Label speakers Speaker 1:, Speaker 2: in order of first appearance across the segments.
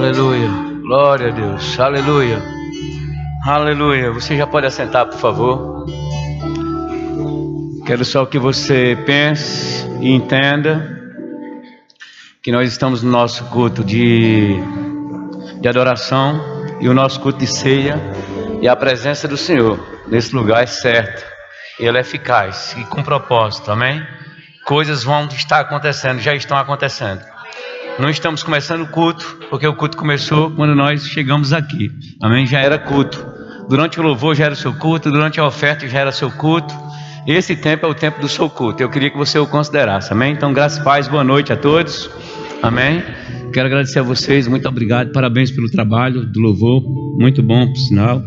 Speaker 1: Aleluia. Glória a Deus. Aleluia. Aleluia. Você já pode assentar, por favor. Quero só que você pense e entenda que nós estamos no nosso culto de adoração e o nosso culto de ceia, e a presença do Senhor nesse lugar é certa, e ela é eficaz e com propósito, amém? Coisas vão estar acontecendo, já estão acontecendo. Não estamos começando o culto, porque o culto começou quando nós chegamos aqui, amém? Já era culto. Durante o louvor já era o seu culto, durante a oferta já era seu culto. Esse tempo é o tempo do seu culto. Eu queria que você o considerasse, amém? Então, graças e paz, boa noite a todos, amém? Quero agradecer a vocês, muito obrigado, parabéns pelo trabalho do louvor, muito bom, por sinal.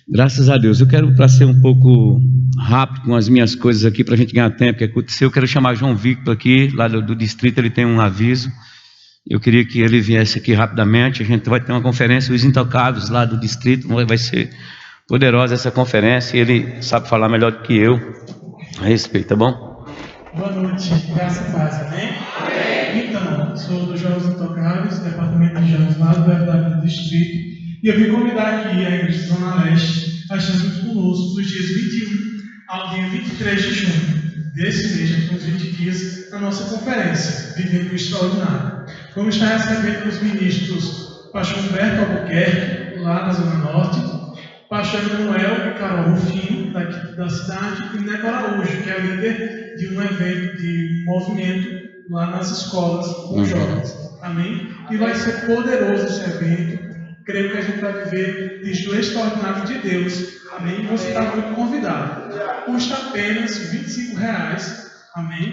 Speaker 1: Graças a Deus. Eu quero, para ser um pouco rápido com as minhas coisas aqui, para a gente ganhar tempo, que aconteceu, eu quero chamar João Victor aqui, lá do distrito, ele tem um aviso. Eu queria que ele viesse aqui rapidamente. A gente vai ter uma conferência, os intocáveis lá do distrito, vai ser poderosa essa conferência, e ele sabe falar melhor do que eu a respeito, tá bom?
Speaker 2: Boa noite, graça e paz, amém? Amém. Então, sou dos Jovens Intocáveis, departamento de jovens lá do Verdade do Distrito, e eu vim convidar aqui a Igreja Zona Leste a estar junto conosco dos dias 21 ao dia 23 de junho desse mês, daqui uns 20 dias, na nossa conferência, Vivendo o Extraordinário. Vamos estar recebendo os ministros Pastor Humberto Albuquerque, lá na Zona Norte, Pastor Emanuel e Carol Rufino, daqui da cidade, e Neto Araújo, que é líder de um evento, de movimento lá nas escolas com jovens. Amém? E vai ser poderoso esse evento. Creio que a gente vai viver do extraordinário de Deus. Amém? Você está muito convidado. Custa apenas R$25. Amém?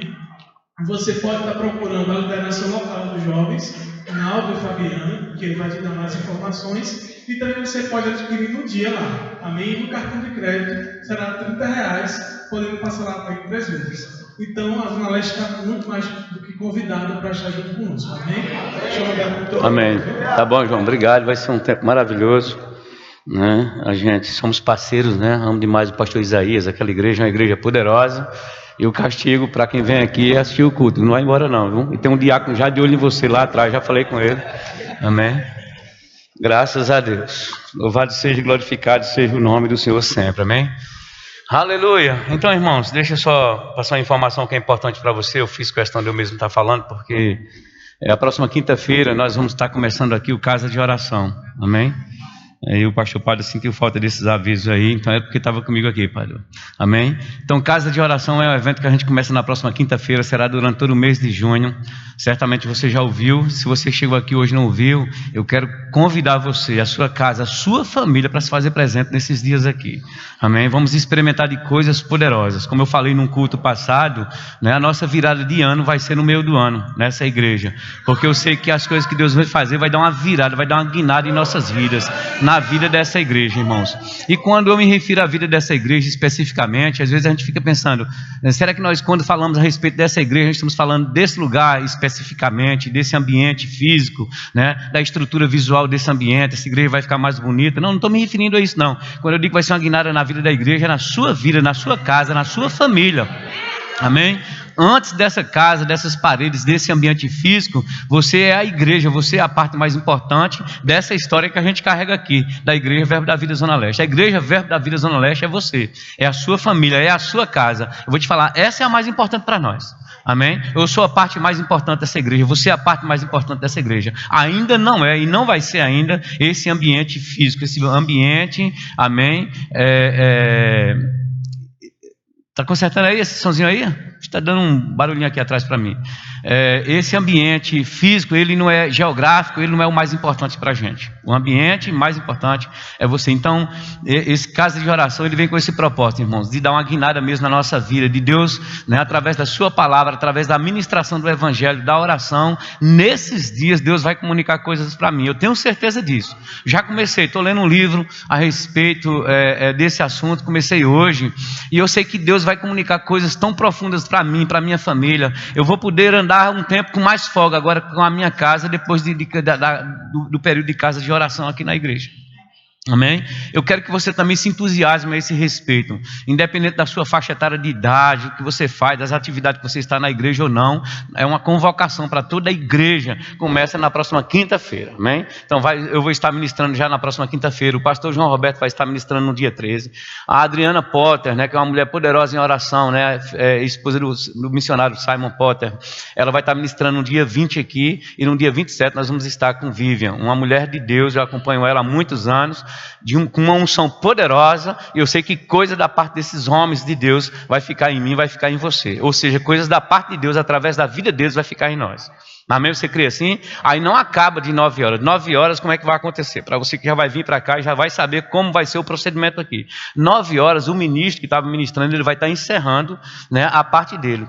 Speaker 2: Você pode estar procurando a liderança local dos jovens, Naldo e Fabiano, que ele vai te dar mais informações. E também você pode adquirir no dia lá. Amém? No cartão de crédito será R$30, podendo passar lá para 3 vezes. Então, a Zona Leste está muito mais do que convidada para estar junto conosco. Amém?
Speaker 1: Amém. Tá bom, João. Obrigado. Vai ser um tempo maravilhoso, né? A gente somos parceiros, né? Amo demais o pastor Isaías. Aquela igreja é uma igreja poderosa. E o castigo para quem vem aqui é assistir o culto. Não vai embora não, viu? E tem um diácono já de olho em você lá atrás. Já falei com ele. Amém? Graças a Deus. Louvado seja e glorificado seja o nome do Senhor sempre. Amém? Aleluia. Então, irmãos, deixa eu só passar uma informação que é importante para você. Eu fiz questão de eu mesmo estar falando, porque a próxima quinta-feira nós vamos estar começando aqui o Casa de Oração. Amém? Aí o pastor Padre sentiu falta desses avisos aí, então é porque estava comigo aqui, Padre. Amém? Então, Casa de Oração é um evento que a gente começa na próxima quinta-feira, será durante todo o mês de junho. Certamente você já ouviu. Se você chegou aqui hoje e não ouviu, eu quero convidar você, a sua casa, a sua família, para se fazer presente nesses dias aqui. Amém? Vamos experimentar de coisas poderosas. Como eu falei num culto passado, né, a nossa virada de ano vai ser no meio do ano, nessa igreja. Porque eu sei que as coisas que Deus vai fazer vai dar uma virada, vai dar uma guinada em nossas vidas, na vida dessa igreja, irmãos. E quando eu me refiro à vida dessa igreja especificamente, às vezes a gente fica pensando, será que nós, quando falamos a respeito dessa igreja, nós estamos falando desse lugar especificamente, desse ambiente físico, né, da estrutura visual desse ambiente, essa igreja vai ficar mais bonita? Não estou me referindo a isso não. Quando eu digo que vai ser uma guinada na vida da igreja, é na sua vida, na sua casa, na sua família. Amém? Antes dessa casa, dessas paredes, desse ambiente físico, você é a igreja, você é a parte mais importante dessa história que a gente carrega aqui, da Igreja Verbo da Vida Zona Leste. A Igreja Verbo da Vida Zona Leste é você, é a sua família, é a sua casa. Eu vou te falar, essa é a mais importante para nós. Amém? Eu sou a parte mais importante dessa igreja, você é a parte mais importante dessa igreja. Ainda não é e não vai ser ainda esse ambiente físico, esse ambiente, amém? Está consertando aí esse somzinho aí? Está dando um barulhinho aqui atrás para mim. Esse ambiente físico, ele não é geográfico, ele não é o mais importante para a gente. O ambiente mais importante é você. Então, esse casa de oração, ele vem com esse propósito, irmãos, de dar uma guinada mesmo na nossa vida, de Deus, né, através da sua palavra, através da ministração do evangelho, da oração. Nesses dias, Deus vai comunicar coisas para mim. Eu tenho certeza disso. Já comecei, estou lendo um livro a respeito desse assunto, comecei hoje, e eu sei que Deus vai comunicar coisas tão profundas para mim, para minha família. Eu vou poder andar um tempo com mais folga agora com a minha casa, depois do período de casa de oração aqui na igreja. Amém? Eu quero que você também se entusiasme a esse respeito, independente da sua faixa etária de idade, o que você faz, das atividades que você está na igreja ou não, é uma convocação para toda a igreja, começa na próxima quinta-feira, amém? Então eu vou estar ministrando já na próxima quinta-feira, o pastor João Roberto vai estar ministrando no dia 13, a Adriana Potter, né, que é uma mulher poderosa em oração, né, esposa do missionário Simon Potter, ela vai estar ministrando no dia 20 aqui, e no dia 27 nós vamos estar com Vivian, uma mulher de Deus, eu acompanho ela há muitos anos, com uma unção poderosa, e eu sei que coisa da parte desses homens de Deus vai ficar em mim, vai ficar em você, ou seja, coisas da parte de Deus, através da vida deles, vai ficar em nós. Amém? Você crê assim? Aí não acaba de 9 horas. 9 horas, como é que vai acontecer? Para você que já vai vir para cá e já vai saber como vai ser o procedimento aqui. 9 horas, o ministro que estava ministrando, ele vai estar encerrando, né, a parte dele.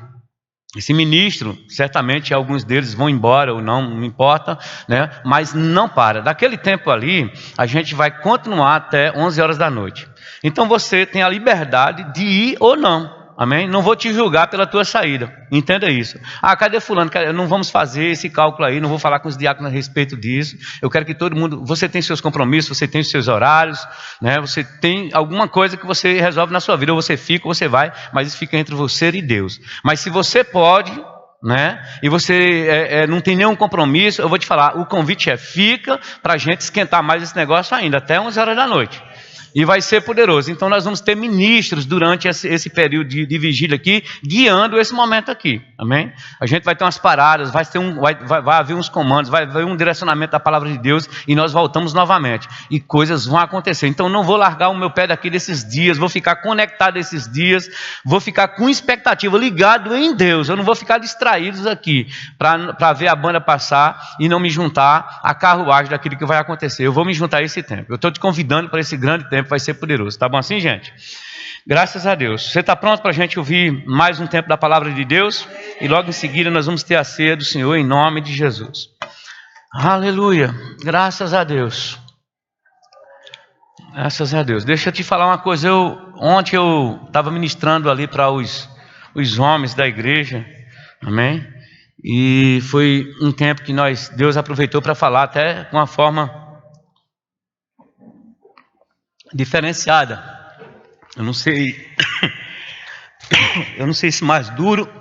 Speaker 1: Esse ministro, certamente alguns deles vão embora ou não importa, né? Mas não para. Daquele tempo ali, a gente vai continuar até 11 horas da noite. Então você tem a liberdade de ir ou não. Amém? Não vou te julgar pela tua saída. Entenda isso. Cadê fulano? Não vamos fazer esse cálculo aí, não vou falar com os diáconos a respeito disso. Eu quero que todo mundo... Você tem seus compromissos, você tem os seus horários, né? Você tem alguma coisa que você resolve na sua vida, ou você fica ou você vai, mas isso fica entre você e Deus. Mas se você pode, né? E você não tem nenhum compromisso, eu vou te falar, o convite fica para a gente esquentar mais esse negócio ainda, até 11 horas da noite. E vai ser poderoso. Então nós vamos ter ministros durante esse período de vigília aqui, guiando esse momento aqui. Amém? A gente vai ter umas paradas, vai haver uns comandos, vai haver um direcionamento da palavra de Deus, e nós voltamos novamente. E coisas vão acontecer. Então não vou largar o meu pé daqui desses dias, vou ficar conectado esses dias, vou ficar com expectativa, ligado em Deus. Eu não vou ficar distraído aqui, para ver a banda passar e não me juntar à carruagem daquilo que vai acontecer. Eu vou me juntar a esse tempo. Eu estou te convidando para esse grande tempo. Vai ser poderoso, tá bom assim, gente? Graças a Deus. Você está pronto para a gente ouvir mais um tempo da palavra de Deus? E logo em seguida nós vamos ter a ceia do Senhor em nome de Jesus. Aleluia. Graças a Deus. Graças a Deus. Deixa eu te falar uma coisa. Ontem eu estava ministrando ali para os homens da igreja. Amém? E foi um tempo que Deus aproveitou para falar até com uma forma diferenciada. Eu não sei se mais duro,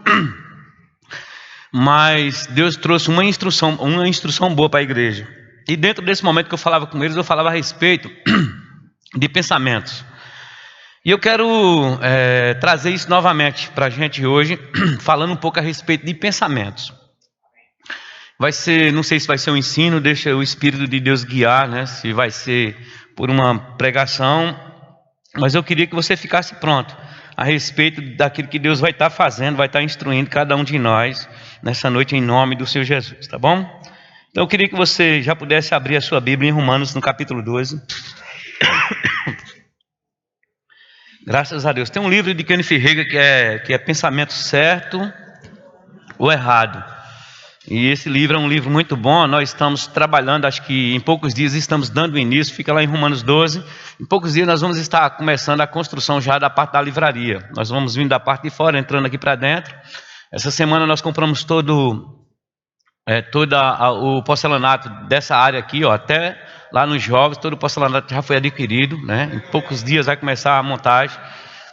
Speaker 1: mas Deus trouxe uma instrução boa para a igreja. E dentro desse momento que eu falava com eles, eu falava a respeito de pensamentos. E eu quero trazer isso novamente para a gente hoje, falando um pouco a respeito de pensamentos. Não sei se vai ser um ensino, deixa o Espírito de Deus guiar, né? Se vai ser por uma pregação, mas eu queria que você ficasse pronto a respeito daquilo que Deus vai estar fazendo, vai estar instruindo cada um de nós nessa noite em nome do Senhor Jesus, tá bom? Então eu queria que você já pudesse abrir a sua Bíblia em Romanos no capítulo 12. Graças a Deus. Tem um livro de Kenneth Hagin que é Pensamento Certo ou Errado. E esse livro é um livro muito bom. Nós estamos trabalhando, acho que em poucos dias estamos dando início, fica lá em Romanos 12. Em poucos dias nós vamos estar começando a construção já da parte da livraria. Nós vamos vindo da parte de fora, entrando aqui para dentro. Essa semana nós compramos todo o porcelanato dessa área aqui, ó, até lá nos jovens, todo o porcelanato já foi adquirido, né? Em poucos dias vai começar a montagem.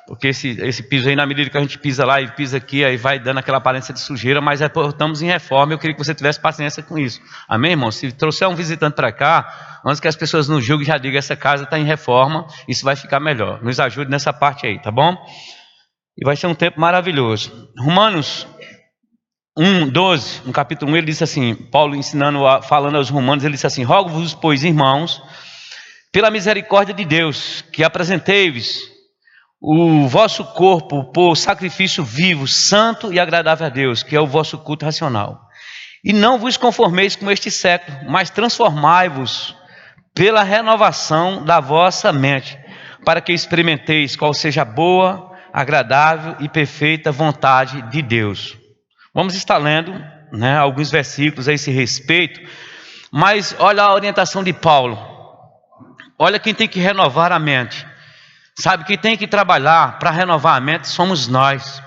Speaker 1: Porque esse piso aí, na medida que a gente pisa lá e pisa aqui, aí vai dando aquela aparência de sujeira, mas estamos em reforma. Eu queria que você tivesse paciência com isso. Amém, irmão? Se trouxer um visitante para cá, antes que as pessoas nos julguem, já digam, essa casa está em reforma, isso vai ficar melhor. Nos ajude nessa parte aí, tá bom? E vai ser um tempo maravilhoso. Romanos 1:12, no capítulo 1, ele disse assim, Paulo falando aos romanos, ele disse assim: rogo-vos, pois, irmãos, pela misericórdia de Deus, que apresentei-vos o vosso corpo por sacrifício vivo, santo e agradável a Deus, que é o vosso culto racional. E não vos conformeis com este século, mas transformai-vos pela renovação da vossa mente, para que experimenteis qual seja a boa, agradável e perfeita vontade de Deus. Vamos estar lendo, né, alguns versículos a esse respeito, mas olha a orientação de Paulo. Olha quem tem que renovar a mente. Sabe, quem tem que trabalhar para renovar a mente somos nós.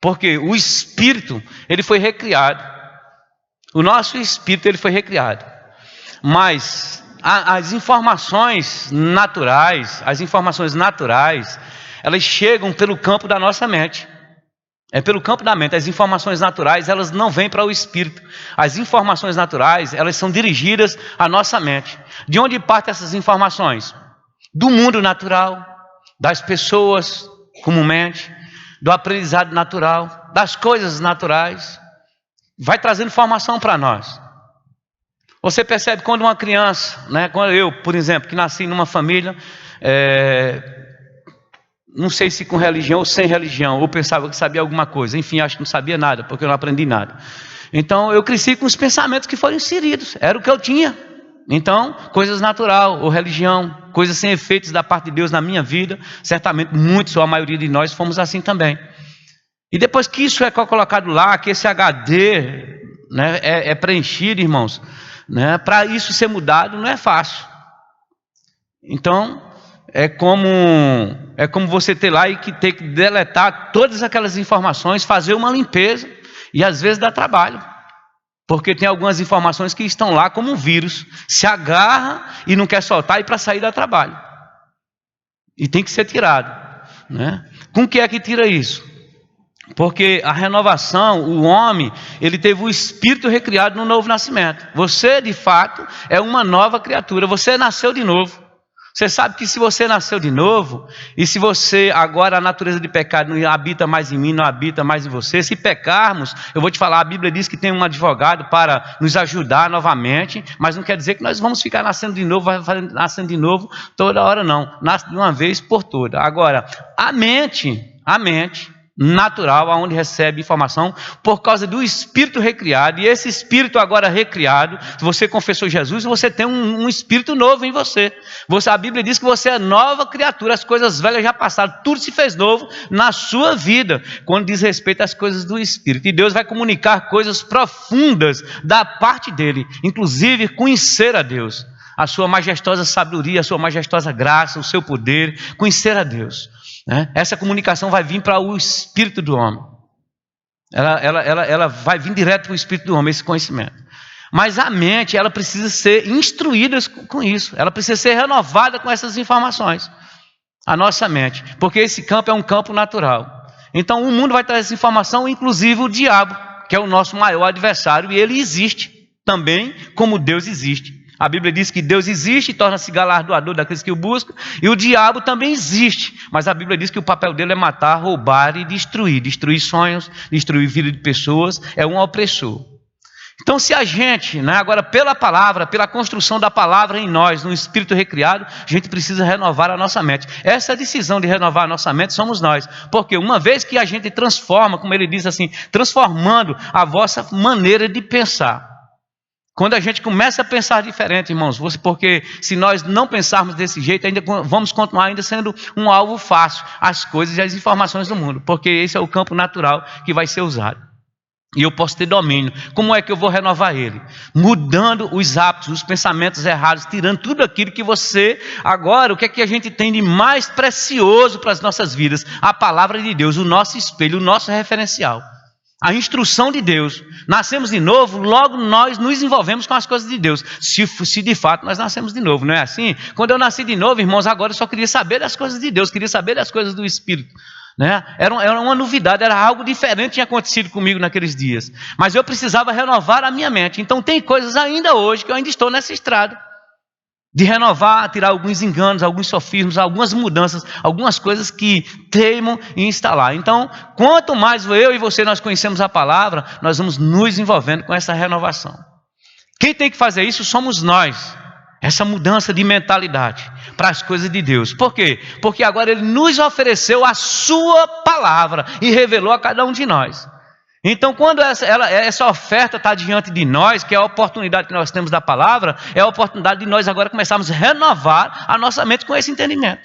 Speaker 1: Porque o espírito, ele foi recriado. O nosso espírito, ele foi recriado. Mas as informações naturais, elas chegam pelo campo da nossa mente. É pelo campo da mente. As informações naturais, elas não vêm para o espírito. As informações naturais, elas são dirigidas à nossa mente. De onde partem essas informações? Do mundo natural, das pessoas comumente, do aprendizado natural, das coisas naturais. Vai trazendo informação para nós. Você percebe quando uma criança, né, quando eu, por exemplo, que nasci numa família, não sei se com religião ou sem religião, ou pensava que sabia alguma coisa, enfim, acho que não sabia nada, porque eu não aprendi nada. Então eu cresci com os pensamentos que foram inseridos, era o que eu tinha. Então, coisas natural ou religião, coisas sem efeitos da parte de Deus na minha vida, certamente muitos ou a maioria de nós fomos assim também. E depois que isso é colocado lá, que esse HD, né, é preenchido, irmãos, né, para isso ser mudado não é fácil. Então, é como você ter lá e ter que deletar todas aquelas informações, fazer uma limpeza, e às vezes dá trabalho, porque tem algumas informações que estão lá como um vírus, se agarra e não quer soltar, e para sair dá trabalho, e tem que ser tirado, né? Com que é que tira isso? Porque a renovação, o homem, ele teve o espírito recriado no novo nascimento. Você de fato é uma nova criatura, você nasceu de novo. Você sabe que se você nasceu de novo, e se você agora a natureza de pecado não habita mais em mim, não habita mais em você, se pecarmos, eu vou te falar, a Bíblia diz que tem um advogado para nos ajudar novamente, mas não quer dizer que nós vamos ficar nascendo de novo, toda hora não, nasce de uma vez por toda. Agora, a mente natural, aonde recebe informação por causa do espírito recriado, e esse espírito agora recriado, se você confessou Jesus, você tem um espírito novo em você. A Bíblia diz que você é nova criatura, as coisas velhas já passaram, tudo se fez novo na sua vida, quando diz respeito às coisas do espírito, e Deus vai comunicar coisas profundas da parte dele, inclusive conhecer a Deus, a sua majestosa sabedoria, a sua majestosa graça, o seu poder, conhecer a Deus. Essa comunicação vai vir para o espírito do homem. Ela vai vir direto para o espírito do homem, esse conhecimento. Mas a mente, ela precisa ser instruída com isso. Ela precisa ser renovada com essas informações. A nossa mente. Porque esse campo é um campo natural. Então o mundo vai trazer essa informação, inclusive o diabo, que é o nosso maior adversário. E ele existe também como Deus existe. A Bíblia diz que Deus existe e torna-se galardoador daqueles que o buscam, e o diabo também existe, mas a Bíblia diz que o papel dele é matar, roubar e destruir sonhos, destruir vida de pessoas, é um opressor. Então se a gente, agora pela palavra, pela construção da palavra em nós, no espírito recriado, a gente precisa renovar a nossa mente. Essa decisão de renovar a nossa mente somos nós, porque uma vez que a gente transforma, como ele diz assim, transformando a vossa maneira de pensar. Quando a gente começa a pensar diferente, irmãos, porque se nós não pensarmos desse jeito, ainda vamos continuar ainda sendo um alvo fácil, as coisas e as informações do mundo, porque esse é o campo natural que vai ser usado. E eu posso ter domínio. Como é que eu vou renovar ele? Mudando os hábitos, os pensamentos errados, tirando tudo aquilo que você... Agora, o que é que a gente tem de mais precioso para as nossas vidas? A palavra de Deus, o nosso espelho, o nosso referencial. A instrução de Deus. Nascemos de novo, logo nós nos envolvemos com as coisas de Deus. Se de fato nós nascemos de novo, não é assim? Quando eu nasci de novo, irmãos, agora eu só queria saber das coisas de Deus, queria saber das coisas do Espírito. Era uma novidade, era algo diferente que tinha acontecido comigo naqueles dias. Mas eu precisava renovar a minha mente. Então tem coisas ainda hoje que eu ainda estou nessa estrada. De renovar, tirar alguns enganos, alguns sofismas, algumas mudanças, algumas coisas que teimam em instalar. Então, quanto mais eu e você nós conhecemos a palavra, nós vamos nos envolvendo com essa renovação. Quem tem que fazer isso somos nós. Essa mudança de mentalidade para as coisas de Deus. Por quê? Porque agora Ele nos ofereceu a sua palavra e revelou a cada um de nós. Então quando essa oferta está diante de nós, que é a oportunidade que nós temos da palavra, é a oportunidade de nós agora começarmos a renovar a nossa mente com esse entendimento.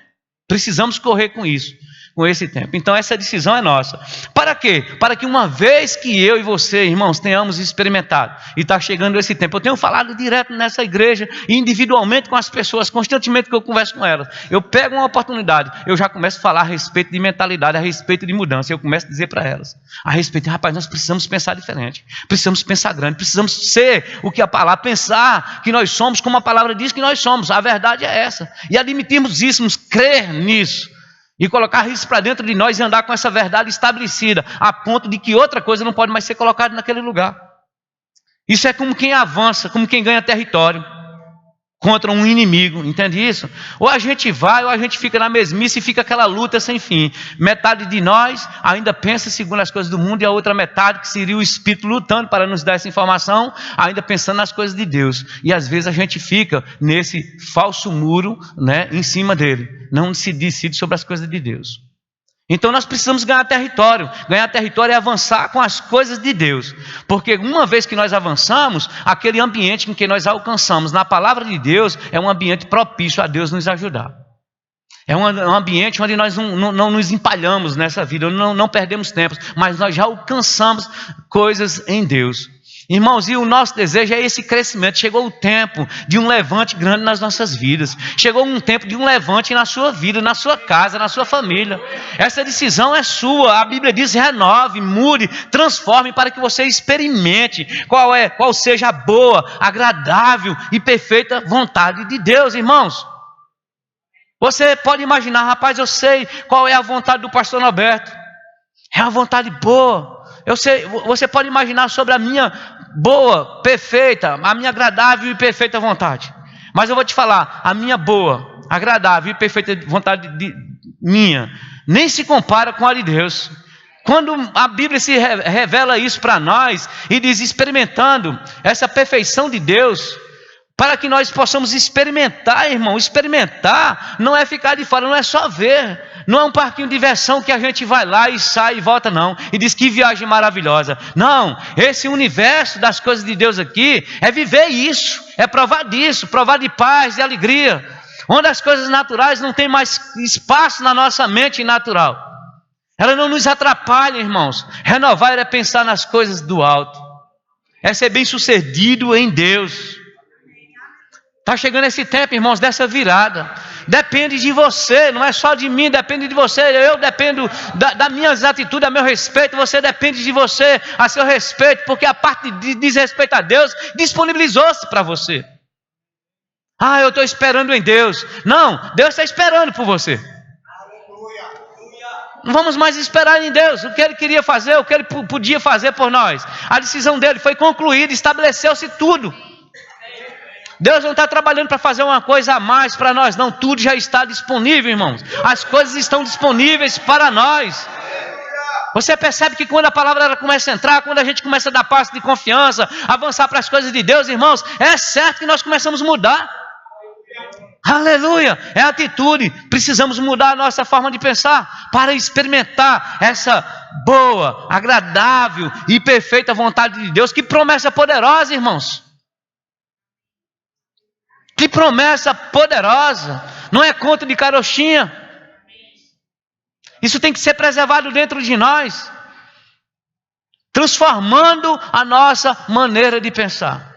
Speaker 1: Precisamos correr com isso. com esse tempo. Então essa decisão é nossa. Para quê? Para que uma vez que eu e você, irmãos, tenhamos experimentado, e está chegando esse tempo, eu tenho falado direto nessa igreja, individualmente com as pessoas, constantemente que eu converso com elas, eu pego uma oportunidade, eu já começo a falar a respeito de mentalidade, a respeito de mudança, eu começo a dizer para elas, a respeito, rapaz, nós precisamos pensar diferente, precisamos pensar grande, precisamos ser o que a palavra, pensar que nós somos como a palavra diz que nós somos, a verdade é essa, e admitirmos isso, crer nisso, e colocar isso para dentro de nós e andar com essa verdade estabelecida, a ponto de que outra coisa não pode mais ser colocada naquele lugar. Isso é como quem avança, como quem ganha território contra um inimigo, entende isso? Ou a gente vai, ou a gente fica na mesmice e fica aquela luta sem fim. Metade de nós ainda pensa segundo as coisas do mundo, e a outra metade, que seria o Espírito lutando para nos dar essa informação, ainda pensando nas coisas de Deus. E às vezes a gente fica nesse falso muro, né, em cima dele, não se decide sobre as coisas de Deus. Então nós precisamos ganhar território é avançar com as coisas de Deus, porque uma vez que nós avançamos, aquele ambiente em que nós alcançamos na palavra de Deus, é um ambiente propício a Deus nos ajudar, é um ambiente onde nós não nos empalhamos nessa vida, não perdemos tempo, mas nós já alcançamos coisas em Deus. Irmãos, e o nosso desejo é esse crescimento. Chegou o tempo de um levante grande nas nossas vidas. Chegou um tempo de um levante na sua vida, na sua casa, na sua família. Essa decisão é sua. A Bíblia diz: renove, mude, transforme, para que você experimente qual seja a boa, agradável e perfeita vontade de Deus, irmãos. Você pode imaginar, rapaz, eu sei qual é a vontade do pastor Norberto. É uma vontade boa. Eu sei, você pode imaginar sobre a minha boa, perfeita, a minha agradável e perfeita vontade. Mas eu vou te falar, a minha boa, agradável e perfeita vontade minha, nem se compara com a de Deus. Quando a Bíblia se revela isso para nós, e diz experimentando essa perfeição de Deus, para que nós possamos experimentar, irmão. Experimentar não é ficar de fora, não é só ver, não é um parquinho de diversão que a gente vai lá e sai e volta não, e diz que viagem maravilhosa. Não, esse universo das coisas de Deus aqui é viver isso, é provar disso, provar de paz, de alegria, onde as coisas naturais não tem mais espaço na nossa mente natural. Ela não nos atrapalha, irmãos. Renovar é pensar nas coisas do alto, é ser bem sucedido em Deus. Está chegando esse tempo, irmãos, dessa virada. Depende de você, não é só de mim, depende de você. Eu dependo das minhas atitudes a meu respeito, você depende de você a seu respeito, porque a parte de diz respeito a Deus disponibilizou-se para você. Ah, eu estou esperando em Deus. Não, Deus está esperando por você. Não vamos mais esperar em Deus. O que Ele queria fazer, o que Ele podia fazer por nós. A decisão dele foi concluída, estabeleceu-se tudo. Deus não está trabalhando para fazer uma coisa a mais para nós, não, tudo já está disponível, irmãos. As coisas estão disponíveis para nós. Você percebe que quando a palavra ela começa a entrar, quando a gente começa a dar passo de confiança, avançar para as coisas de Deus, irmãos, é certo que nós começamos a mudar. Aleluia, é atitude. Precisamos mudar a nossa forma de pensar para experimentar essa boa, agradável e perfeita vontade de Deus. Que promessa poderosa, irmãos. Que promessa poderosa. Não é conto de carochinha. Isso tem que ser preservado dentro de nós, transformando a nossa maneira de pensar.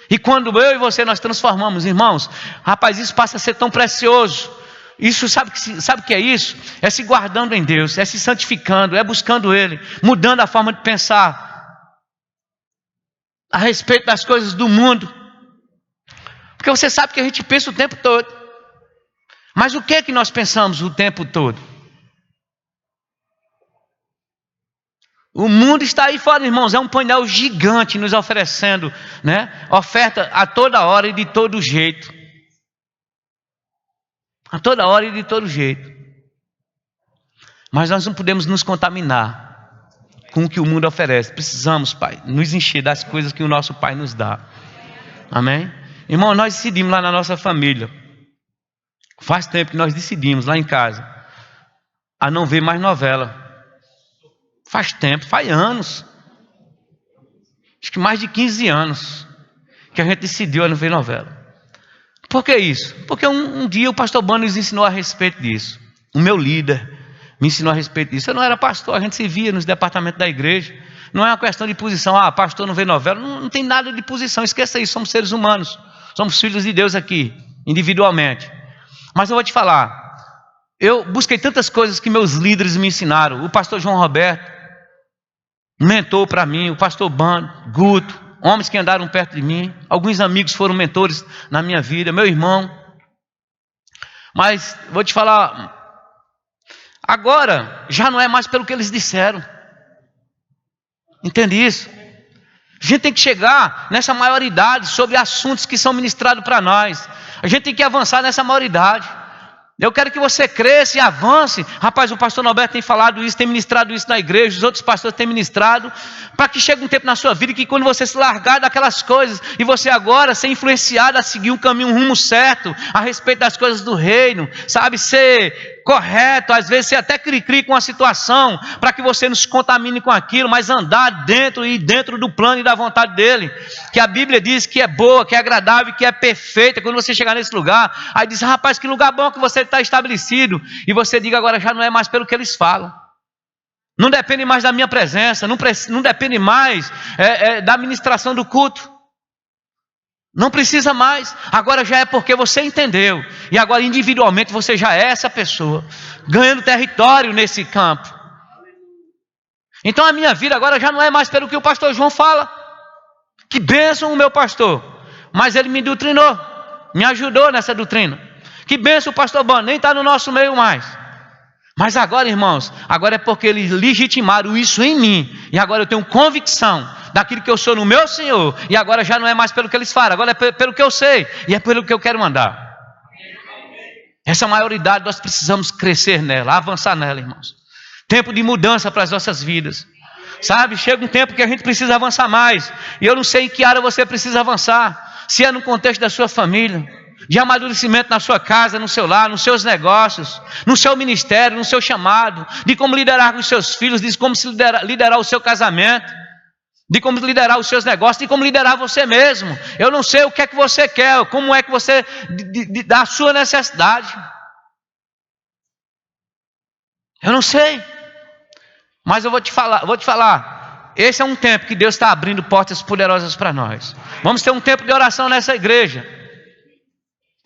Speaker 1: E quando eu e você nós transformamos, irmãos, rapaz, isso passa a ser tão precioso. Isso, sabe o que é isso? É se guardando em Deus, é se santificando, é buscando Ele, mudando a forma de pensar a respeito das coisas do mundo. Porque você sabe que a gente pensa o tempo todo. Mas o que é que nós pensamos o tempo todo? O mundo está aí fora, irmãos. É um painel gigante nos oferecendo, né? Oferta a toda hora e de todo jeito. A toda hora e de todo jeito. Mas nós não podemos nos contaminar com o que o mundo oferece. Precisamos, Pai, nos encher das coisas que o nosso Pai nos dá. Amém? Irmão, nós decidimos lá na nossa família, faz tempo que nós decidimos lá em casa, a não ver mais novela. Faz tempo, faz anos, acho que mais de 15 anos, que a gente decidiu a não ver novela. Por que isso? Porque um dia o pastor Bano nos ensinou a respeito disso. O meu líder, me ensinou a respeito disso. Eu não era pastor, a gente se via nos departamentos da igreja. Não é uma questão de posição. Pastor não vê novela. Não tem nada de posição, esqueça isso. Somos seres humanos, somos filhos de Deus aqui, individualmente. Mas eu vou te falar, eu busquei tantas coisas que meus líderes me ensinaram. O pastor João Roberto, mentor para mim, o pastor Bando, Guto, homens que andaram perto de mim. Alguns amigos foram mentores na minha vida, meu irmão. Mas vou te falar, agora já não é mais pelo que eles disseram. Entende isso? A gente tem que chegar nessa maioridade sobre assuntos que são ministrados para nós. A gente tem que avançar nessa maioridade. Eu quero que você cresça e avance. Rapaz, o pastor Norberto tem falado isso, tem ministrado isso na igreja, os outros pastores têm ministrado, para que chegue um tempo na sua vida que quando você se largar daquelas coisas, e você agora ser influenciado a seguir um caminho, um rumo certo, a respeito das coisas do reino, sabe, ser correto, às vezes ser até cri-cri com a situação, para que você não se contamine com aquilo, mas andar dentro do plano e da vontade dele, que a Bíblia diz que é boa, que é agradável, que é perfeita. Quando você chegar nesse lugar, aí diz, rapaz, que lugar bom que você está estabelecido, e você diga agora, já não é mais pelo que eles falam, não depende mais da minha presença, não depende mais da ministração do culto, não precisa mais, agora já é porque você entendeu, e agora individualmente você já é essa pessoa, ganhando território nesse campo. Então a minha vida agora já não é mais pelo que o pastor João fala. Que bênção o meu pastor, mas ele me doutrinou, me ajudou nessa doutrina. Que bênção o pastor Bando, nem está no nosso meio mais. Mas agora, irmãos, agora é porque eles legitimaram isso em mim, e agora eu tenho convicção daquilo que eu sou no meu Senhor, e agora já não é mais pelo que eles falam, agora é pelo que eu sei, e é pelo que eu quero mandar. Essa maioridade nós precisamos crescer nela, avançar nela, irmãos. Tempo de mudança para as nossas vidas, sabe? Chega um tempo que a gente precisa avançar mais, e eu não sei em que área você precisa avançar, se é no contexto da sua família, de amadurecimento na sua casa, no seu lar, nos seus negócios, no seu ministério, no seu chamado, de como liderar com os seus filhos, de como se liderar o seu casamento, de como liderar os seus negócios, de como liderar você mesmo. Eu não sei o que é que você quer, como é que você, da sua necessidade. Eu não sei, mas eu vou te falar, esse é um tempo que Deus está abrindo portas poderosas para nós. Vamos ter um tempo de oração nessa igreja.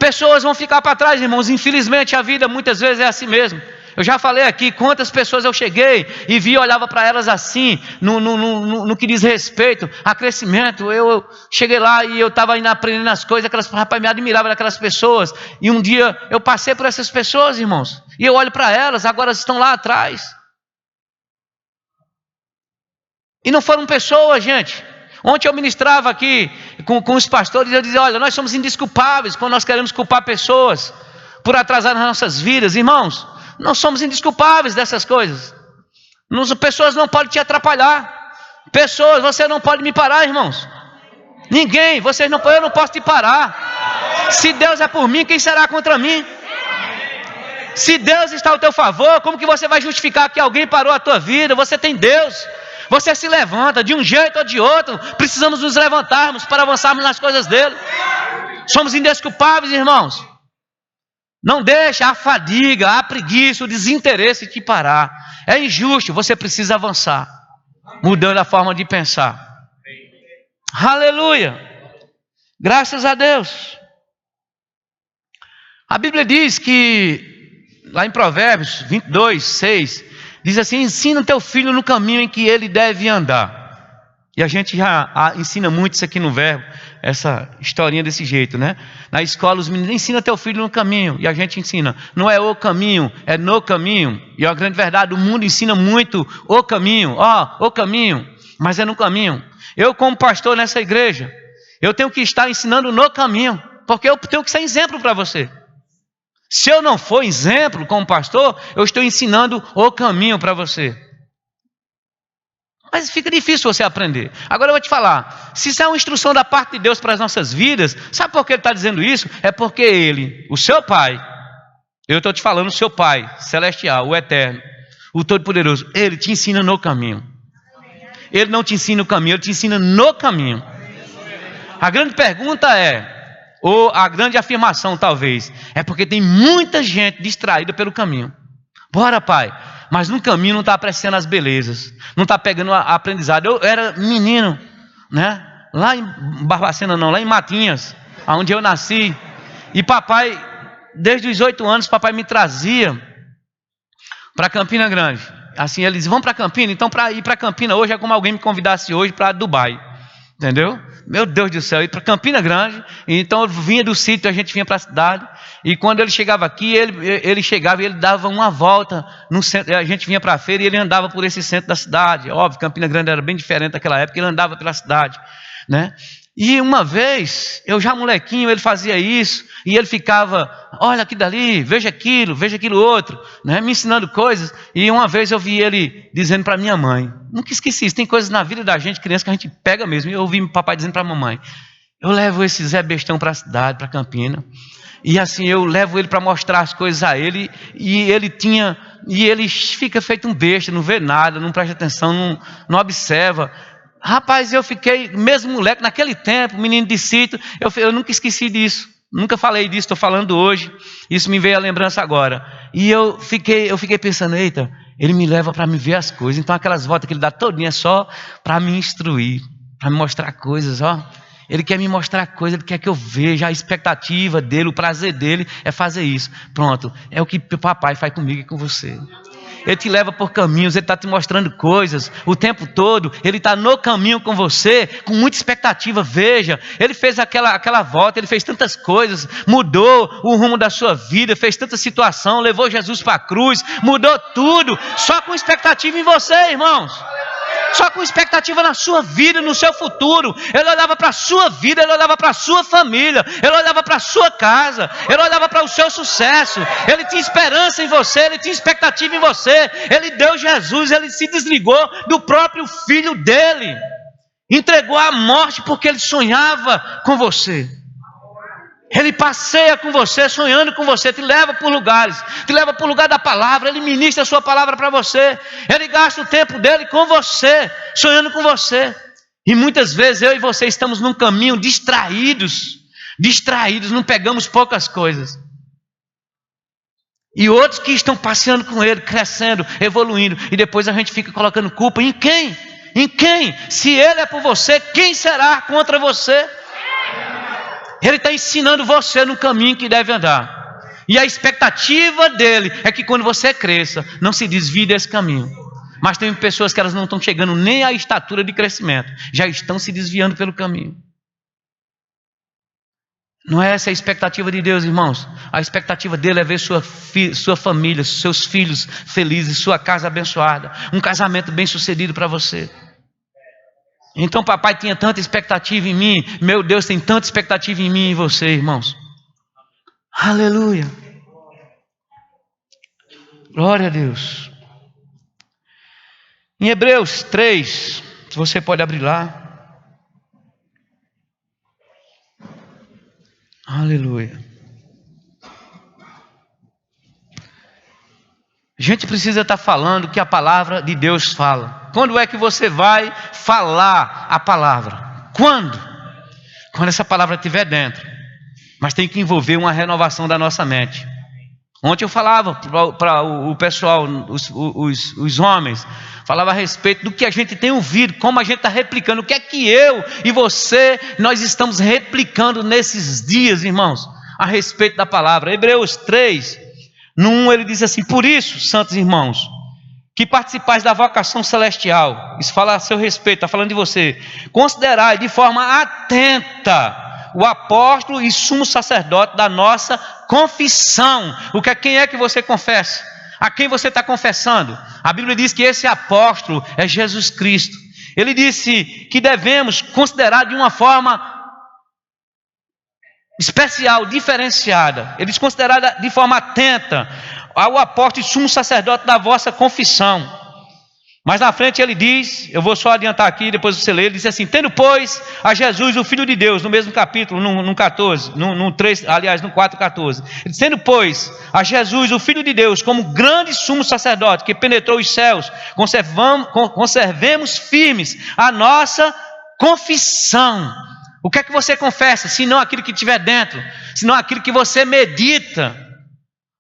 Speaker 1: Pessoas vão ficar para trás, irmãos, infelizmente a vida muitas vezes é assim mesmo. Eu já falei aqui, quantas pessoas eu cheguei e vi, olhava para elas assim, no que diz respeito a crescimento. Eu cheguei lá e eu estava ainda aprendendo as coisas, rapaz, me admirava daquelas pessoas, e um dia eu passei por essas pessoas, irmãos, e eu olho para elas, agora elas estão lá atrás, e não foram pessoas, gente. Ontem eu ministrava aqui com os pastores, e eu dizia, olha, nós somos indesculpáveis quando nós queremos culpar pessoas por atrasar nas nossas vidas. Irmãos, nós somos indesculpáveis dessas coisas. Pessoas não podem te atrapalhar. Pessoas, você não pode me parar, irmãos. Ninguém, eu não posso te parar. Se Deus é por mim, quem será contra mim? Se Deus está ao teu favor, como que você vai justificar que alguém parou a tua vida? Você tem Deus. Você se levanta de um jeito ou de outro. Precisamos nos levantarmos para avançarmos nas coisas dele. Somos indesculpáveis, irmãos. Não deixa a fadiga, a preguiça, o desinteresse te parar. É injusto, você precisa avançar, mudando a forma de pensar. Aleluia! Graças a Deus. A Bíblia diz que, lá em Provérbios 22, 6, diz assim, ensina o teu filho no caminho em que ele deve andar. E a gente já ensina muito isso aqui no verbo, essa historinha desse jeito, né? Na escola os meninos, ensina teu filho no caminho, e a gente ensina, não é o caminho, é no caminho. E é a grande verdade, o mundo ensina muito o caminho, o caminho, mas é no caminho. Eu como pastor nessa igreja, eu tenho que estar ensinando no caminho, porque eu tenho que ser exemplo para você. Se eu não for exemplo como pastor, eu estou ensinando o caminho para você. Mas fica difícil você aprender. Agora eu vou te falar, se isso é uma instrução da parte de Deus para as nossas vidas, sabe por que ele está dizendo isso? É porque ele, o seu pai, eu estou te falando o seu pai celestial, o eterno, o todo-poderoso, ele te ensina no caminho. Ele não te ensina o caminho, ele te ensina no caminho. A grande pergunta ou a grande afirmação talvez, é porque tem muita gente distraída pelo caminho. Bora, pai, mas no caminho não está apreciando as belezas, não está pegando a aprendizado. Eu era menino, né? Lá em Barbacena não, lá em Matinhas, onde eu nasci. E papai, desde os 8 anos, papai me trazia para Campina Grande. Assim, ele dizia, vamos para Campina? Então, para ir para Campina hoje é como alguém me convidasse hoje para Dubai. Entendeu? Meu Deus do céu, ir para Campina Grande. Então eu vinha do sítio, a gente vinha para a cidade. E quando ele chegava aqui, ele chegava e ele dava uma volta no centro. A gente vinha para a feira e ele andava por esse centro da cidade. Óbvio, Campina Grande era bem diferente daquela época, ele andava pela cidade, né? E uma vez, eu já molequinho, ele fazia isso, e ele ficava, olha aqui dali, veja aquilo outro, né? Me ensinando coisas. E uma vez eu vi ele dizendo para minha mãe, nunca esqueci isso, tem coisas na vida da gente, criança, que a gente pega mesmo. E eu ouvi meu papai dizendo para a mamãe, eu levo esse Zé Bestão para a cidade, para Campina, e assim eu levo ele para mostrar as coisas a ele, e ele fica feito um besta, não vê nada, não presta atenção, não observa. Rapaz, eu fiquei, mesmo moleque, naquele tempo, menino de sítio, eu nunca esqueci disso, nunca falei disso, estou falando hoje, isso me veio à lembrança agora. E eu fiquei pensando, eita, ele me leva para me ver as coisas, então aquelas voltas que ele dá todinha é só para me instruir, para me mostrar coisas, ó. Ele quer me mostrar coisas, ele quer que eu veja a expectativa dele, o prazer dele é fazer isso. Pronto, é o que o papai faz comigo e com você. Ele te leva por caminhos, ele está te mostrando coisas o tempo todo, ele está no caminho com você, com muita expectativa. Veja, ele fez aquela volta, ele fez tantas coisas, mudou o rumo da sua vida, fez tanta situação, levou Jesus para a cruz, mudou tudo, só com expectativa em você, irmãos. Só com expectativa na sua vida, no seu futuro. Ele olhava para a sua vida, ele olhava para a sua família, ele olhava para a sua casa, ele olhava para o seu sucesso. Ele tinha esperança em você, ele tinha expectativa em você. Ele deu Jesus, ele se desligou do próprio filho dele, entregou à morte porque ele sonhava com você. Ele passeia com você, sonhando com você, te leva por lugares, te leva por lugar da palavra, ele ministra a sua palavra para você, ele gasta o tempo dele com você, sonhando com você. E muitas vezes eu e você estamos num caminho distraídos, não pegamos poucas coisas. E outros que estão passeando com ele, crescendo, evoluindo, e depois a gente fica colocando culpa em quem? Em quem? Se ele é por você, quem será contra você? Ele está ensinando você no caminho que deve andar. E a expectativa dele é que quando você cresça, não se desvie desse caminho. Mas tem pessoas que elas não estão chegando nem à estatura de crescimento, já estão se desviando pelo caminho. Não é essa a expectativa de Deus, irmãos. A expectativa dele é ver sua família, seus filhos felizes, sua casa abençoada, um casamento bem sucedido para você. Então papai tinha tanta expectativa em mim, meu Deus tem tanta expectativa em mim e em você, irmãos. Aleluia. Glória a Deus. Em Hebreus 3, se você pode abrir lá. Aleluia. A gente precisa estar falando o que a palavra de Deus fala. Quando é que você vai falar a palavra? Quando? Quando essa palavra estiver dentro. Mas tem que envolver uma renovação da nossa mente. Ontem eu falava para o pessoal, os homens, falava a respeito do que a gente tem ouvido, como a gente está replicando, o que é que eu e você, nós estamos replicando nesses dias, irmãos, a respeito da palavra. Hebreus 3, no 1 ele diz assim, por isso, santos irmãos, que participais da vocação celestial, isso fala a seu respeito, está falando de você, considerai de forma atenta o apóstolo e sumo sacerdote da nossa confissão. Quem é que você confessa? A quem você está confessando? A Bíblia diz que esse apóstolo é Jesus Cristo. Ele disse que devemos considerar de uma forma especial, diferenciada. Ele diz considerar de forma atenta ao apóstolo e sumo sacerdote da vossa confissão. Mas na frente ele diz, eu vou só adiantar aqui, depois você lê, ele diz assim, tendo pois a Jesus, o Filho de Deus, no mesmo capítulo, no 14, no 3, aliás, no 4:14, ele diz, tendo pois a Jesus, o Filho de Deus, como grande sumo sacerdote, que penetrou os céus, conservemos firmes a nossa confissão. O que é que você confessa, se não aquilo que estiver dentro, se não aquilo que você medita?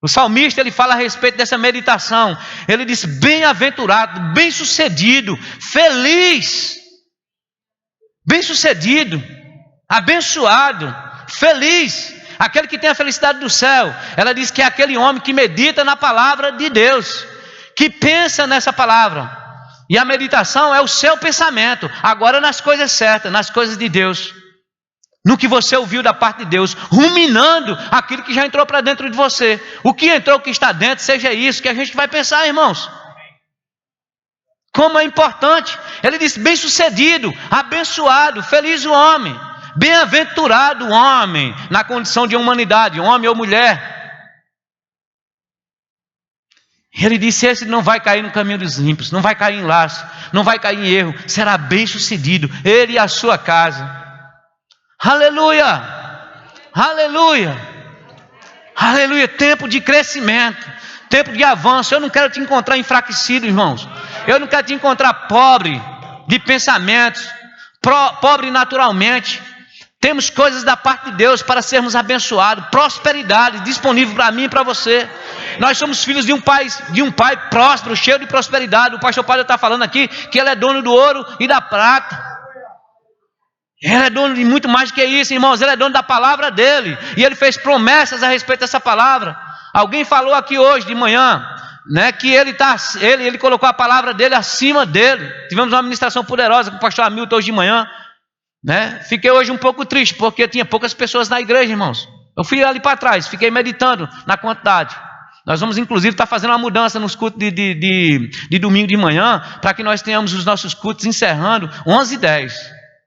Speaker 1: O salmista, ele fala a respeito dessa meditação. Ele diz: bem-aventurado, bem-sucedido, feliz, bem-sucedido, abençoado, feliz, aquele que tem a felicidade do céu. Ela diz que é aquele homem que medita na palavra de Deus, que pensa nessa palavra. E a meditação é o seu pensamento, agora nas coisas certas, nas coisas de Deus, no que você ouviu da parte de Deus, ruminando aquilo que já entrou para dentro de você. O que entrou, o que está dentro, seja isso que a gente vai pensar, irmãos. Como é importante. Ele diz: bem-sucedido, abençoado, feliz o homem, bem-aventurado o homem, na condição de humanidade, homem ou mulher. Ele disse: esse não vai cair no caminho dos ímpios, não vai cair em laço, não vai cair em erro, será bem-sucedido, ele e a sua casa. Aleluia, aleluia, aleluia. Tempo de crescimento, tempo de avanço. Eu não quero te encontrar enfraquecido, irmãos. Eu não quero te encontrar pobre de pensamentos, pobre naturalmente. Temos coisas da parte de Deus para sermos abençoados, prosperidade disponível para mim e para você. Nós somos filhos de um pai próspero, cheio de prosperidade. O pastor Paulo está falando aqui que ele é dono do ouro e da prata. Ele é dono de muito mais do que isso, irmãos. Ele é dono da palavra dele, e ele fez promessas a respeito dessa palavra. Alguém falou aqui hoje de manhã, né, que ele colocou a palavra dele acima dele. Tivemos uma ministração poderosa com o pastor Hamilton hoje de manhã, né? Fiquei hoje um pouco triste porque tinha poucas pessoas na igreja, irmãos. Eu fui ali para trás, fiquei meditando na quantidade. Nós vamos inclusive estar fazendo uma mudança nos cultos de domingo de manhã, para que nós tenhamos os nossos cultos encerrando 11h10.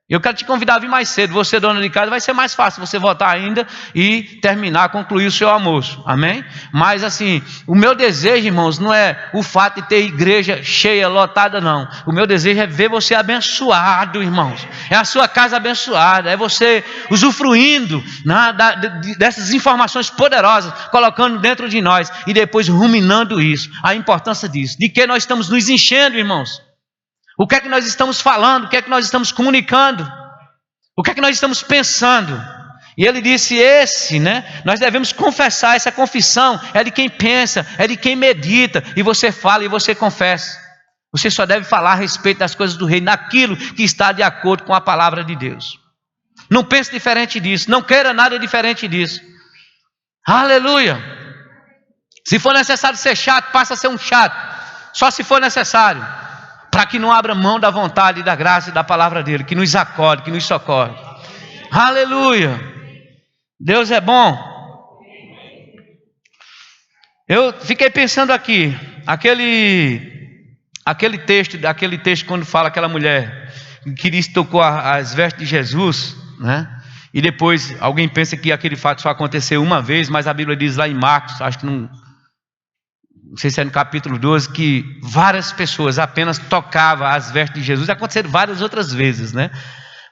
Speaker 1: Eu quero te convidar a vir mais cedo. Você, dona de casa, vai ser mais fácil você voltar ainda e terminar, concluir o seu almoço. Amém? Mas assim, o meu desejo, irmãos, não é o fato de ter igreja cheia, lotada, não. O meu desejo é ver você abençoado, irmãos. É a sua casa abençoada. É você usufruindo, né, dessas informações poderosas, colocando dentro de nós e depois ruminando isso. A importância disso. De que nós estamos nos enchendo, irmãos? O que é que nós estamos falando? O que é que nós estamos comunicando? O que é que nós estamos pensando? E ele disse, nós devemos confessar. Essa confissão é de quem pensa, é de quem medita. E você fala e você confessa. Você só deve falar a respeito das coisas do reino, naquilo que está de acordo com a palavra de Deus. Não pense diferente disso, não queira nada diferente disso. Aleluia! Se for necessário ser chato, passa a ser um chato. Só se for necessário. Para que não abra mão da vontade, da graça e da palavra dele, que nos acorde, que nos socorre. Aleluia! Deus é bom. Eu fiquei pensando aqui, aquele texto quando fala aquela mulher que disse, tocou as vestes de Jesus, né? E depois alguém pensa que aquele fato só aconteceu uma vez, mas a Bíblia diz lá em Marcos, acho que não sei se é no capítulo 12, que várias pessoas apenas tocavam as vestes de Jesus. Aconteceram várias outras vezes, né?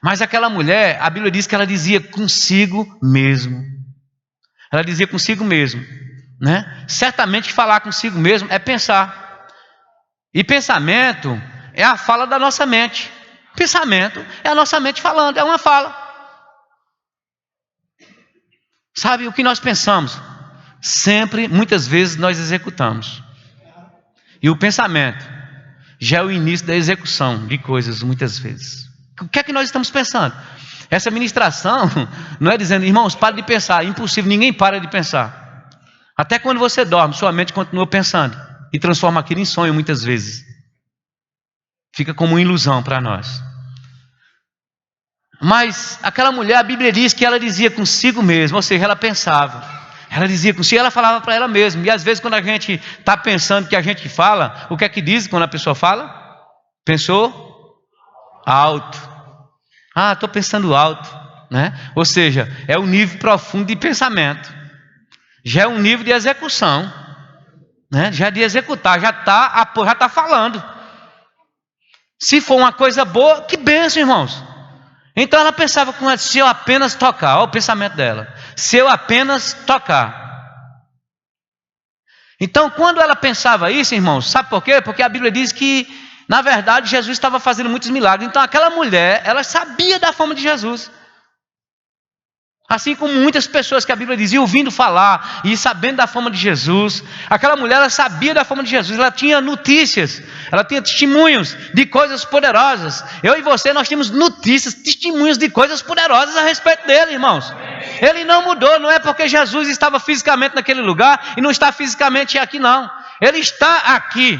Speaker 1: Mas aquela mulher, a Bíblia diz que ela dizia consigo mesmo. Ela dizia consigo mesmo, né? Certamente falar consigo mesmo é pensar. E pensamento é a fala da nossa mente. Pensamento é a nossa mente falando, é uma fala. Sabe o que nós pensamos? Sempre, muitas vezes, nós executamos. E o pensamento já é o início da execução de coisas, muitas vezes. O que é que nós estamos pensando? Essa ministração não é dizendo, irmãos, pare de pensar. É impossível, ninguém para de pensar. Até quando você dorme, sua mente continua pensando. E transforma aquilo em sonho, muitas vezes. Fica como uma ilusão para nós. Mas aquela mulher, a Bíblia diz que ela dizia consigo mesma, ou seja, ela pensava. Ela dizia consigo, ela falava para ela mesma. E às vezes quando a gente está pensando que a gente fala, o que é que diz quando a pessoa fala? Pensou? Alto. Ah, estou pensando alto, né? Ou seja, é um nível profundo de pensamento. Já é um nível de execução, né? Já é de executar, já está falando. Se for uma coisa boa, que bênção, irmãos. Então ela pensava, se eu apenas tocar, olha o pensamento dela, se eu apenas tocar. Então quando ela pensava isso, irmãos, sabe por quê? Porque a Bíblia diz que, na verdade, Jesus estava fazendo muitos milagres. Então aquela mulher, ela sabia da fama de Jesus. Assim como muitas pessoas que a Bíblia diz, ouvindo falar e sabendo da fama de Jesus. Aquela mulher, ela sabia da fama de Jesus, ela tinha notícias, ela tinha testemunhos de coisas poderosas. Eu e você, nós temos notícias, testemunhos de coisas poderosas a respeito dele, irmãos. Ele não mudou, não é porque Jesus estava fisicamente naquele lugar e não está fisicamente aqui, não. Ele está aqui.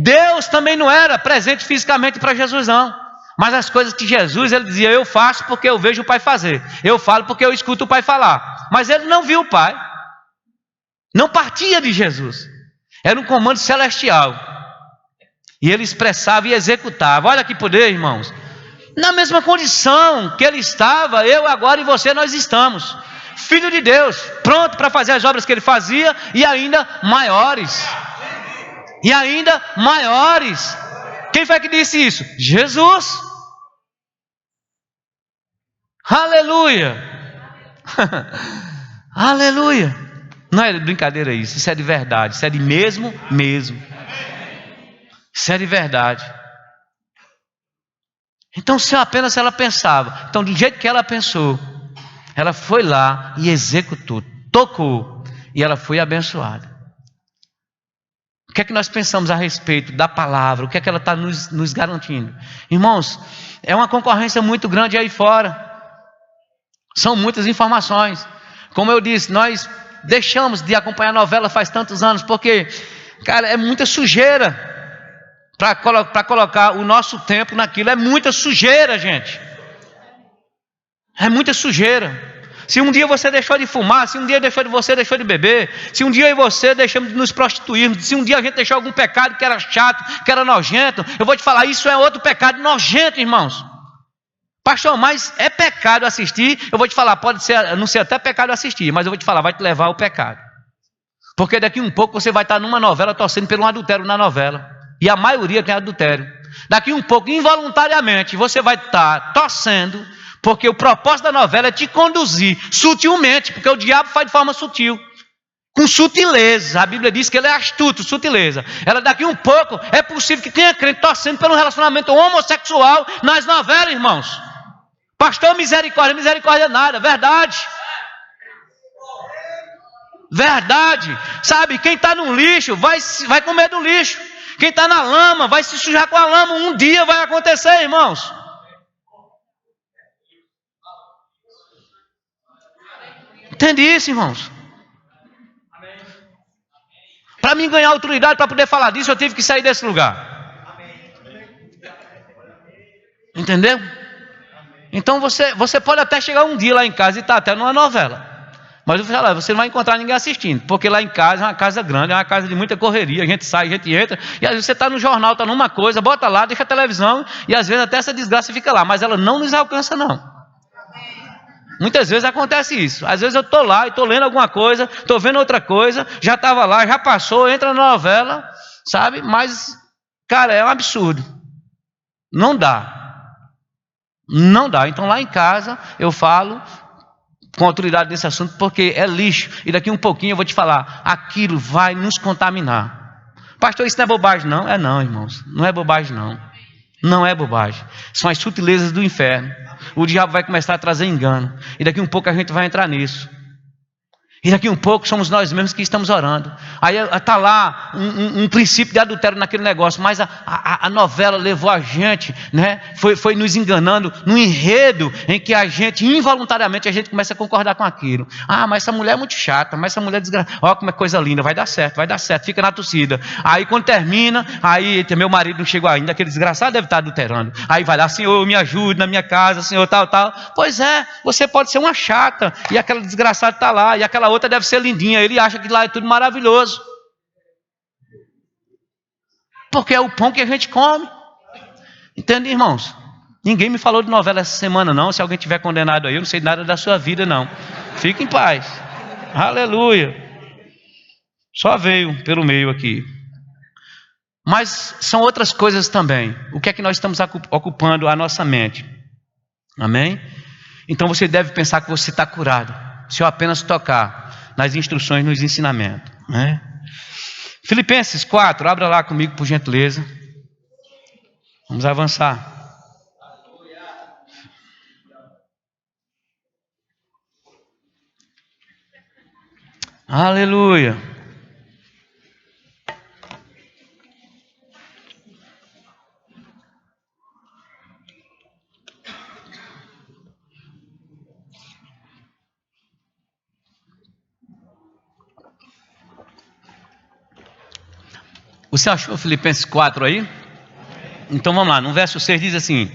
Speaker 1: Deus também não era presente fisicamente para Jesus, não. Mas as coisas que Jesus, ele dizia, eu faço porque eu vejo o Pai fazer. Eu falo porque eu escuto o Pai falar. Mas ele não viu o Pai. Não partia de Jesus. Era um comando celestial. E ele expressava e executava. Olha que poder, irmãos. Na mesma condição que ele estava, eu agora e você, nós estamos. Filho de Deus, pronto para fazer as obras que ele fazia e ainda maiores. E ainda maiores. Quem foi que disse isso? Jesus. Aleluia. Aleluia. Não é brincadeira isso é de verdade, isso é de mesmo. Isso é de verdade. Então, se apenas ela pensava, então do jeito que ela pensou, ela foi lá e executou, tocou, e ela foi abençoada. O que é que nós pensamos a respeito da palavra? O que é que ela está nos garantindo? Irmãos, é uma concorrência muito grande aí fora. São muitas informações. Como eu disse, nós deixamos de acompanhar a novela faz tantos anos, porque, cara, é muita sujeira para colocar o nosso tempo naquilo. É muita sujeira, gente. É muita sujeira. Se um dia você deixou de fumar, se um dia você deixou de beber, se um dia eu e você deixamos de nos prostituirmos, se um dia a gente deixou algum pecado que era chato, que era nojento, eu vou te falar, isso é outro pecado nojento, irmãos. Pastor, mas é pecado assistir? Eu vou te falar, pode ser, não ser até pecado assistir, mas eu vou te falar, vai te levar ao pecado. Porque daqui um pouco você vai estar numa novela torcendo por um adultério na novela. E a maioria tem adultério. Daqui um pouco, involuntariamente, você vai estar torcendo, porque o propósito da novela é te conduzir sutilmente, porque o diabo faz de forma sutil. Com sutileza, a Bíblia diz que ele é astuto, sutileza. Ela daqui um pouco, é possível que quem é crente torcendo pelo relacionamento homossexual nas novelas, irmãos. Pastor, misericórdia nada, verdade. Verdade. Sabe, quem está no lixo vai comer do lixo. Quem está na lama vai se sujar com a lama. Um dia vai acontecer, irmãos. Entende isso, irmãos? Para mim ganhar autoridade para poder falar disso, eu tive que sair desse lugar. Entendeu? Então você pode até chegar um dia lá em casa e estar até numa novela. Mas eu vou falar, você não vai encontrar ninguém assistindo. Porque lá em casa é uma casa grande, é uma casa de muita correria. A gente sai, a gente entra. E às vezes você está no jornal, está numa coisa, bota lá, deixa a televisão. E às vezes até essa desgraça fica lá. Mas ela não nos alcança, não. Muitas vezes acontece isso. Às vezes eu estou lá e estou lendo alguma coisa, estou vendo outra coisa, já estava lá, já passou, entra na novela, sabe? Mas, cara, é um absurdo. Não dá. Não dá. Então lá em casa eu falo com autoridade desse assunto, porque é lixo. E daqui um pouquinho eu vou te falar, aquilo vai nos contaminar. Pastor, isso não é bobagem não? É não, irmãos. Não é bobagem não. Não é bobagem. São as sutilezas do inferno. O diabo vai começar a trazer engano. E daqui um pouco a gente vai entrar nisso. E daqui um pouco somos nós mesmos que estamos orando. Aí está lá um princípio de adultério naquele negócio. Mas a novela levou a gente, né? Foi nos enganando num enredo em que a gente, involuntariamente, a gente começa a concordar com aquilo. Ah, mas essa mulher é muito chata, mas essa mulher é desgraçada. Olha como é coisa linda, vai dar certo, fica na torcida. Aí quando termina, aí meu marido não chegou ainda, aquele desgraçado deve estar adulterando. Aí vai lá, Senhor, me ajude na minha casa, Senhor, tal. Pois é, você pode ser uma chata, e aquela desgraçada está lá, e aquela outra deve ser lindinha, ele acha que lá é tudo maravilhoso, porque é o pão que a gente come. Entende, irmãos? Ninguém me falou de novela essa semana não. Se alguém tiver condenado aí, eu não sei nada da sua vida não. Fique em paz. Aleluia. Só veio pelo meio aqui. Mas são outras coisas também. O que é que nós estamos ocupando a nossa mente? Amém? Então você deve pensar que você está curado se eu apenas tocar nas instruções, nos ensinamentos, né? Filipenses 4, abra lá comigo por gentileza. Vamos avançar. Aleluia. Você achou Filipenses 4 aí? Então vamos lá, no verso 6 diz assim: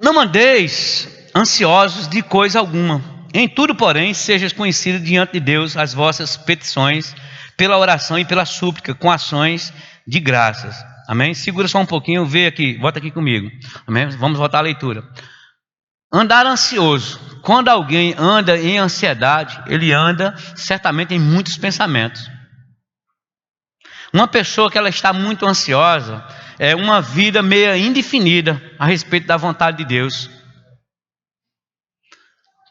Speaker 1: não andeis ansiosos de coisa alguma, em tudo porém sejam conhecidas diante de Deus as vossas petições, pela oração e pela súplica, com ações de graças. Amém? Segura só um pouquinho, vê aqui, volta aqui comigo. Amém? Vamos voltar à leitura. Andar ansioso. Quando alguém anda em ansiedade, ele anda certamente em muitos pensamentos. Uma pessoa que ela está muito ansiosa é uma vida meio indefinida a respeito da vontade de Deus.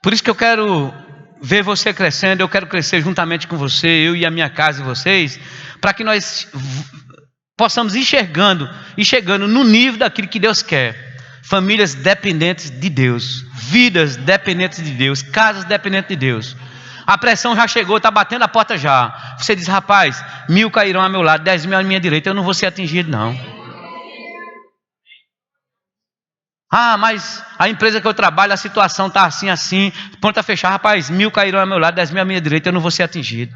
Speaker 1: Por isso que eu quero ver você crescendo, eu quero crescer juntamente com você, eu e a minha casa e vocês, para que nós possamos ir chegando no nível daquilo que Deus quer. Famílias dependentes de Deus, vidas dependentes de Deus, casas dependentes de Deus. A pressão já chegou, está batendo a porta já. Você diz, rapaz, 1000 cairão ao meu lado, 10.000 à minha direita, eu não vou ser atingido não. Ah, mas a empresa que eu trabalho, a situação está assim, pronto a fechar, rapaz, 1000 cairão ao meu lado, 10.000 à minha direita, eu não vou ser atingido.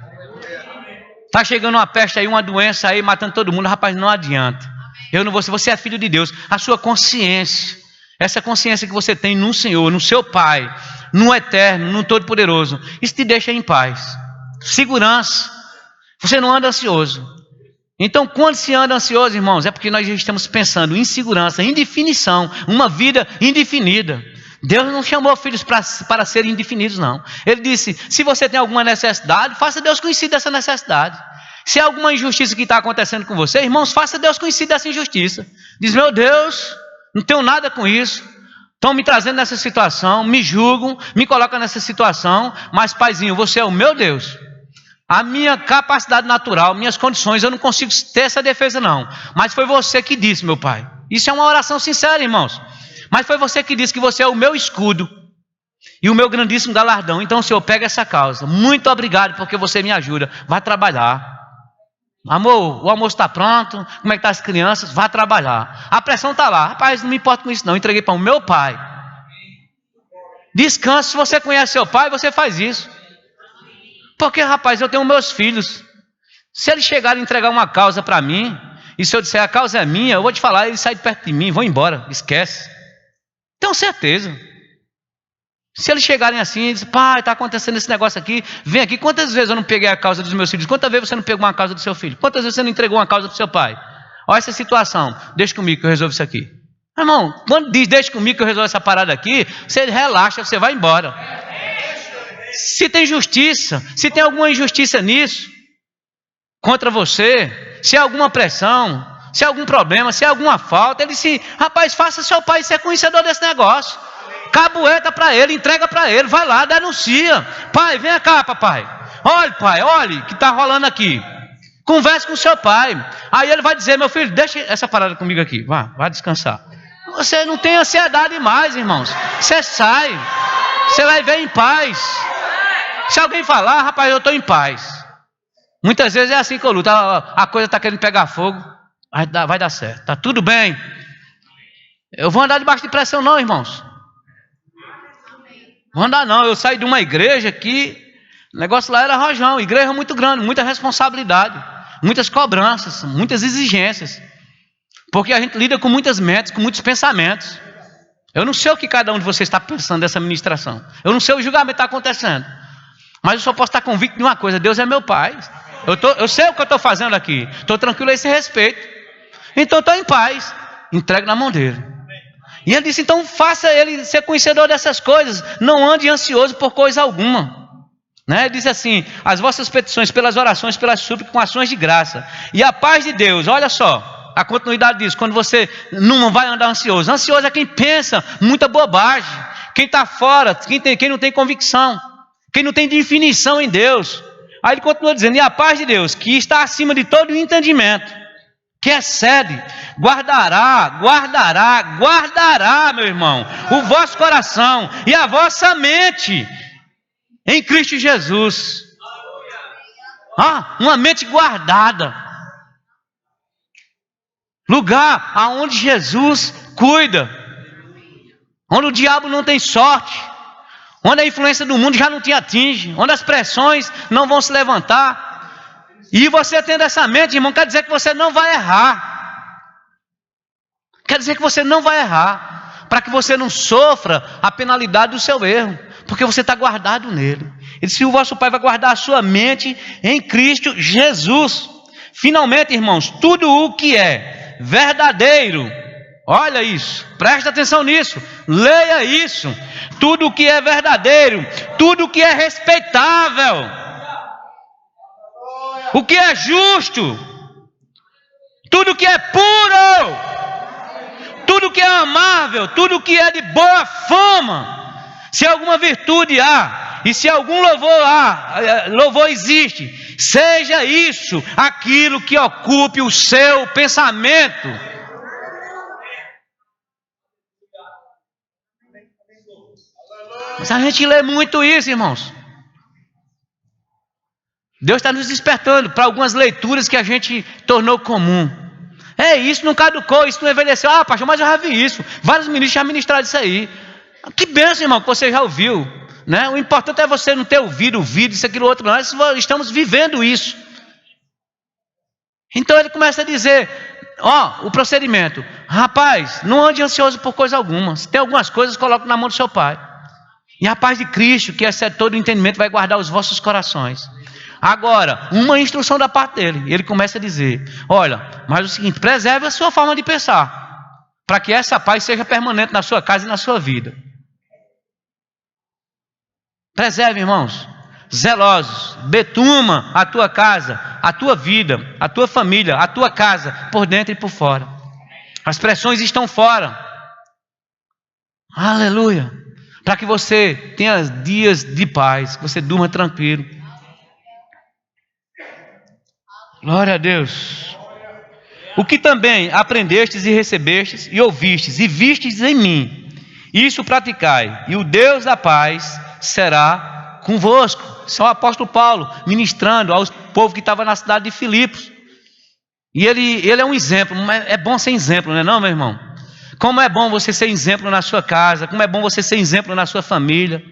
Speaker 1: Está chegando uma peste aí, uma doença aí, matando todo mundo, rapaz, não adianta. Eu não vou ser, você é filho de Deus. A sua consciência, essa consciência que você tem no Senhor, no seu Pai, no Eterno, no Todo-Poderoso, isso te deixa em paz, segurança. Você não anda ansioso. Então, quando se anda ansioso, irmãos, é porque nós já estamos pensando em segurança, em definição, uma vida indefinida. Deus não chamou filhos para serem indefinidos, não. Ele disse, se você tem alguma necessidade, faça Deus conhecido dessa necessidade. Se há alguma injustiça que está acontecendo com você, irmãos, faça Deus conhecido dessa injustiça. Diz, meu Deus, não tenho nada com isso. Estão me trazendo nessa situação, me julgam, me colocam nessa situação, mas paizinho, você é o meu Deus. A minha capacidade natural, minhas condições, eu não consigo ter essa defesa não. Mas foi você que disse, meu pai. Isso é uma oração sincera, irmãos. Mas foi você que disse que você é o meu escudo e o meu grandíssimo galardão. Então, Senhor, pega essa causa. Muito obrigado porque você me ajuda. Vai trabalhar. Amor, o almoço está pronto. Como é que estão as crianças? Vá trabalhar. A pressão está lá. Rapaz, não me importa com isso não. Entreguei para o meu pai. Descanse. Se você conhece seu pai, você faz isso. Porque, rapaz, eu tenho meus filhos. Se eles chegarem a entregar uma causa para mim, e se eu disser a causa é minha, eu vou te falar, eles saem de perto de mim, vão embora. Esquece. Tenho certeza. Se eles chegarem assim e dizem, pai, está acontecendo esse negócio aqui, vem aqui. Quantas vezes eu não peguei a causa dos meus filhos? Quantas vezes você não pegou uma causa do seu filho? Quantas vezes você não entregou uma causa do seu pai? Olha essa situação, deixa comigo que eu resolvo isso aqui. Irmão, quando diz deixa comigo que eu resolvo essa parada aqui, você relaxa, você vai embora. Se tem justiça, se tem alguma injustiça nisso, contra você, se há alguma pressão, se há algum problema, se há alguma falta, ele disse, rapaz, faça seu pai ser conhecedor desse negócio. Cabueta para ele, entrega para ele, vai lá, denuncia. Pai, vem cá, papai. Olha, pai, olha o que está rolando aqui. Converse com o seu pai. Aí ele vai dizer, meu filho, deixa essa parada comigo aqui, vá descansar. Você não tem ansiedade mais, irmãos. Você sai, você vai ver em paz. Se alguém falar, rapaz, eu estou em paz. Muitas vezes é assim que eu luto. A coisa está querendo pegar fogo, vai dar certo. Está tudo bem. Eu vou andar debaixo de pressão não, irmãos. Não andar não, eu saí de uma igreja que o negócio lá era rojão, igreja muito grande, muita responsabilidade, muitas cobranças, muitas exigências, porque a gente lida com muitas metas, com muitos pensamentos. Eu não sei o que cada um de vocês está pensando dessa ministração, eu não sei o julgamento que está acontecendo, mas eu só posso estar convicto de uma coisa, Deus é meu pai, eu sei o que eu estou fazendo aqui, estou tranquilo a esse respeito, então estou em paz, entrego na mão dele. E ele disse, então faça ele ser conhecedor dessas coisas, não ande ansioso por coisa alguma. Ele diz assim, as vossas petições pelas orações, pelas súplicas, com ações de graça. E a paz de Deus, olha só, a continuidade disso, quando você não vai andar ansioso. Ansioso é quem pensa muita bobagem, quem está fora, quem não tem convicção, quem não tem definição em Deus. Aí ele continua dizendo, e a paz de Deus, que está acima de todo o entendimento, que excede, guardará, meu irmão, o vosso coração e a vossa mente em Cristo Jesus. Uma mente guardada. Lugar aonde Jesus cuida. Onde o diabo não tem sorte. Onde a influência do mundo já não te atinge. Onde as pressões não vão se levantar. E você tendo essa mente, irmão, quer dizer que você não vai errar. Quer dizer que você não vai errar. Para que você não sofra a penalidade do seu erro. Porque você está guardado nele. Ele disse: o vosso Pai vai guardar a sua mente em Cristo Jesus. Finalmente, irmãos, tudo o que é verdadeiro, olha isso, presta atenção nisso, leia isso. Tudo o que é verdadeiro, tudo o que é respeitável, o que é justo, tudo o que é puro, tudo o que é amável, tudo o que é de boa fama, se alguma virtude há, e se algum louvor existe, seja isso aquilo que ocupe o seu pensamento. Mas a gente lê muito isso, irmãos. Deus está nos despertando para algumas leituras que a gente tornou comum. Isso não caducou, isso não envelheceu. Pastor, mas eu já vi isso. Vários ministros já ministraram isso aí. Que bênção, irmão, que você já ouviu. Né? O importante é você não ter ouvido isso, aquilo, outro. Nós estamos vivendo isso. Então ele começa a dizer, o procedimento. Rapaz, não ande ansioso por coisa alguma. Se tem algumas coisas, coloque na mão do seu Pai. E a paz de Cristo, que excede todo o entendimento, vai guardar os vossos corações. Agora, uma instrução da parte dele. Ele começa a dizer, olha, mas o seguinte, preserve a sua forma de pensar. Para que essa paz seja permanente na sua casa e na sua vida. Preserve, irmãos, zelosos, betuma a tua casa, a tua vida, a tua família, a tua casa, por dentro e por fora. As pressões estão fora. Aleluia. Para que você tenha dias de paz, que você durma tranquilo. Glória a Deus. O que também aprendestes e recebestes e ouvistes e vistes em mim, isso praticai, e o Deus da paz será convosco. Isso é o apóstolo Paulo ministrando ao povo que estava na cidade de Filipos. E ele é um exemplo. É bom ser exemplo, não é não, meu irmão? Como é bom você ser exemplo na sua casa, como é bom você ser exemplo na sua família,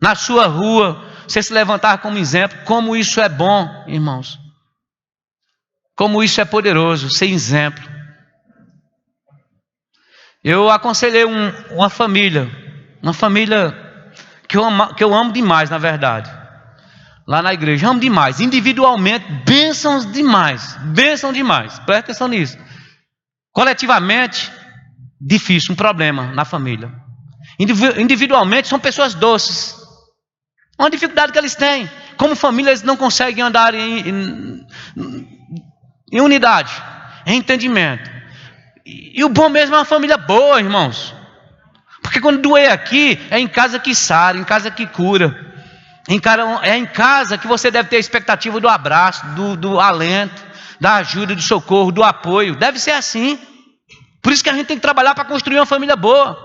Speaker 1: na sua rua, você se levantar como exemplo. Como isso é bom, irmãos. Como isso é poderoso, ser exemplo. Eu aconselhei uma família que eu amo demais, na verdade, lá na igreja, amo demais, individualmente, bênção demais, presta atenção nisso. Coletivamente, difícil, um problema na família. Individualmente, são pessoas doces, uma dificuldade que eles têm, como família eles não conseguem andar em unidade, em entendimento. E o bom mesmo é uma família boa, irmãos. Porque quando doer aqui, é em casa que sara, em casa que cura. É em casa que você deve ter a expectativa do abraço, do alento, da ajuda, do socorro, do apoio. Deve ser assim. Por isso que a gente tem que trabalhar para construir uma família boa.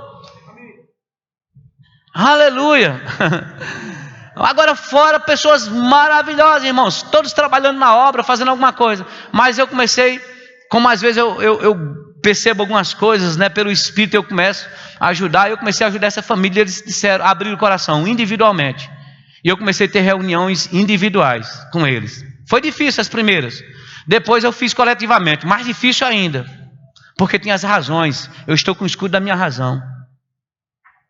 Speaker 1: Aleluia. Agora fora, pessoas maravilhosas, irmãos. Todos trabalhando na obra, fazendo alguma coisa. Mas eu comecei, como às vezes eu percebo algumas coisas, né, pelo Espírito eu começo a ajudar. Eu comecei a ajudar essa família. Eles disseram, abriram o coração individualmente. E eu comecei a ter reuniões individuais com eles. Foi difícil as primeiras. Depois eu fiz coletivamente. Mais difícil ainda. Porque tinha as razões. Eu estou com o escudo da minha razão.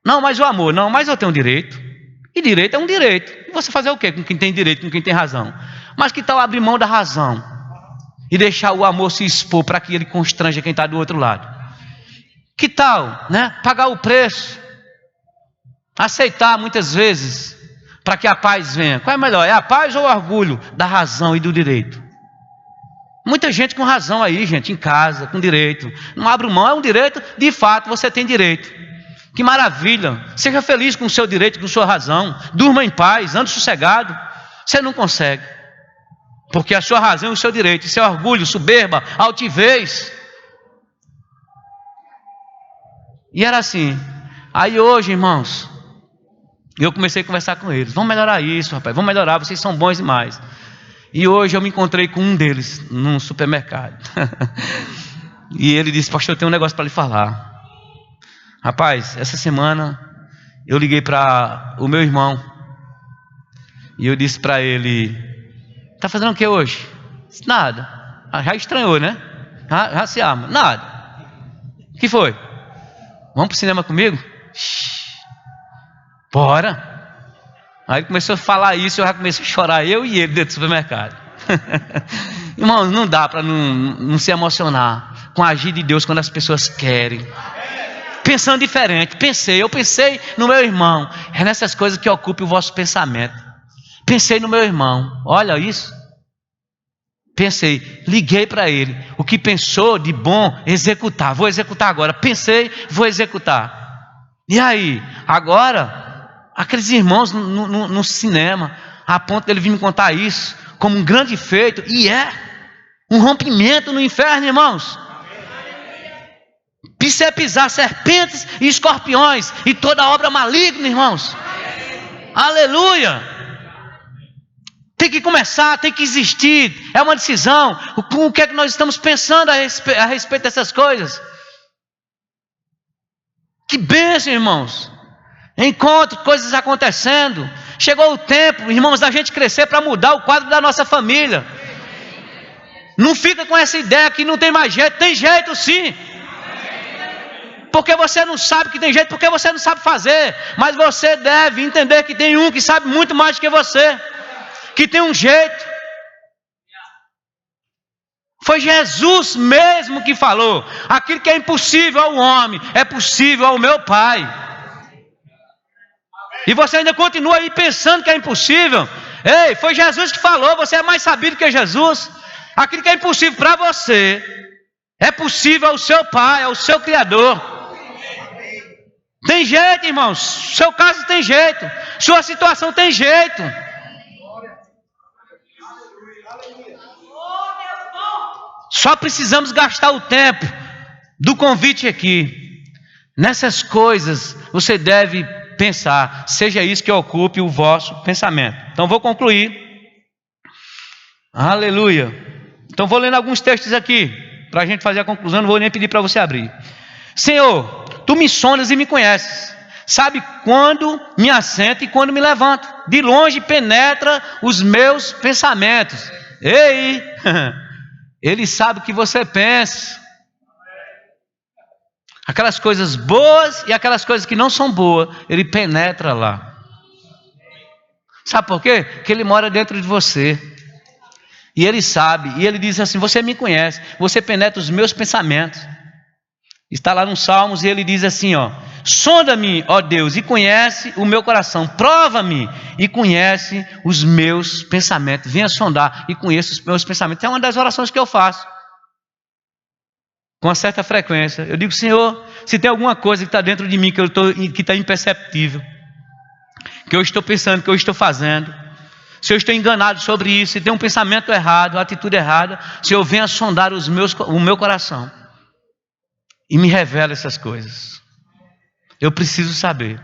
Speaker 1: Não, mas o amor. Não, mas eu tenho direito. E direito é um direito. E você fazer o quê com quem tem direito, com quem tem razão? Mas que tal abrir mão da razão? E deixar o amor se expor para que ele constranja quem está do outro lado? Que tal, né? Pagar o preço. Aceitar muitas vezes. Para que a paz venha. Qual é melhor? É a paz ou o orgulho da razão e do direito? Muita gente com razão aí, gente, em casa, com direito. Não abre mão, é um direito, de fato você tem direito. Que maravilha. Seja feliz com o seu direito, com sua razão. Durma em paz, ande sossegado. Você não consegue. Porque a sua razão é o seu direito. Isso é orgulho, soberba, altivez. E era assim. Aí hoje, irmãos, eu comecei a conversar com eles. Vamos melhorar isso, rapaz. Vamos melhorar, vocês são bons demais. E hoje eu me encontrei com um deles num supermercado. E ele disse: pastor, eu tenho um negócio para lhe falar. Rapaz, essa semana eu liguei para o meu irmão e eu disse para ele: tá fazendo o que hoje? Disse, nada. Já estranhou, né? Já se arma. Nada. O que foi? Vamos pro cinema comigo? Bora. Aí ele começou a falar isso, eu já comecei a chorar, eu e ele dentro do supermercado. Irmãos, não dá para não se emocionar com a agir de Deus quando as pessoas querem. Pensando diferente, eu pensei no meu irmão. É nessas coisas que ocupe o vosso pensamento. Pensei no meu irmão, olha isso. Pensei, liguei para ele. O que pensou de bom, executar. Vou executar agora. Pensei, vou executar. E aí, agora, aqueles irmãos no cinema, a ponto dele vir me contar isso como um grande feito, e é um rompimento no inferno, irmãos. Pisar serpentes e escorpiões e toda obra maligna, irmãos. Aleluia. Tem que começar, tem que existir. É uma decisão. O que é que nós estamos pensando a respeito dessas coisas? Que bênção, irmãos. Encontro, coisas acontecendo. Chegou o tempo, irmãos, da gente crescer para mudar o quadro da nossa família. Não fica com essa ideia que não tem mais jeito. Tem jeito sim. Porque você não sabe que tem jeito, porque você não sabe fazer. Mas você deve entender que tem um que sabe muito mais do que você, que tem um jeito. Foi Jesus mesmo que falou: aquilo que é impossível ao homem, é possível ao meu Pai. E você ainda continua aí pensando que é impossível? Ei, foi Jesus que falou, você é mais sabido que Jesus. Aquilo que é impossível para você, é possível ao seu Pai, ao seu Criador. Tem jeito, irmãos. Seu caso tem jeito. Sua situação tem jeito. Só precisamos gastar o tempo do convite aqui. Nessas coisas você deve pensar. Seja isso que ocupe o vosso pensamento. Então vou concluir. Aleluia. Então vou lendo alguns textos aqui, para a gente fazer a conclusão. Não vou nem pedir para você abrir. Senhor, Tu me sondas e me conheces. Sabe quando me assento e quando me levanto. De longe penetra os meus pensamentos. Ei, Ele sabe o que você pensa. Aquelas coisas boas e aquelas coisas que não são boas, Ele penetra lá. Sabe por quê? Porque Ele mora dentro de você. E Ele sabe. E Ele diz assim: você me conhece. Você penetra os meus pensamentos. Está lá nos Salmos e ele diz assim, ó: sonda-me, ó Deus, e conhece o meu coração. Prova-me e conhece os meus pensamentos. Venha sondar e conheça os meus pensamentos. É uma das orações que eu faço com uma certa frequência. Eu digo: Senhor, se tem alguma coisa que está dentro de mim que está imperceptível, que eu estou pensando, que eu estou fazendo, se eu estou enganado sobre isso, se tem um pensamento errado, uma atitude errada, Senhor, venha sondar o meu coração e me revela essas coisas. Eu preciso saber.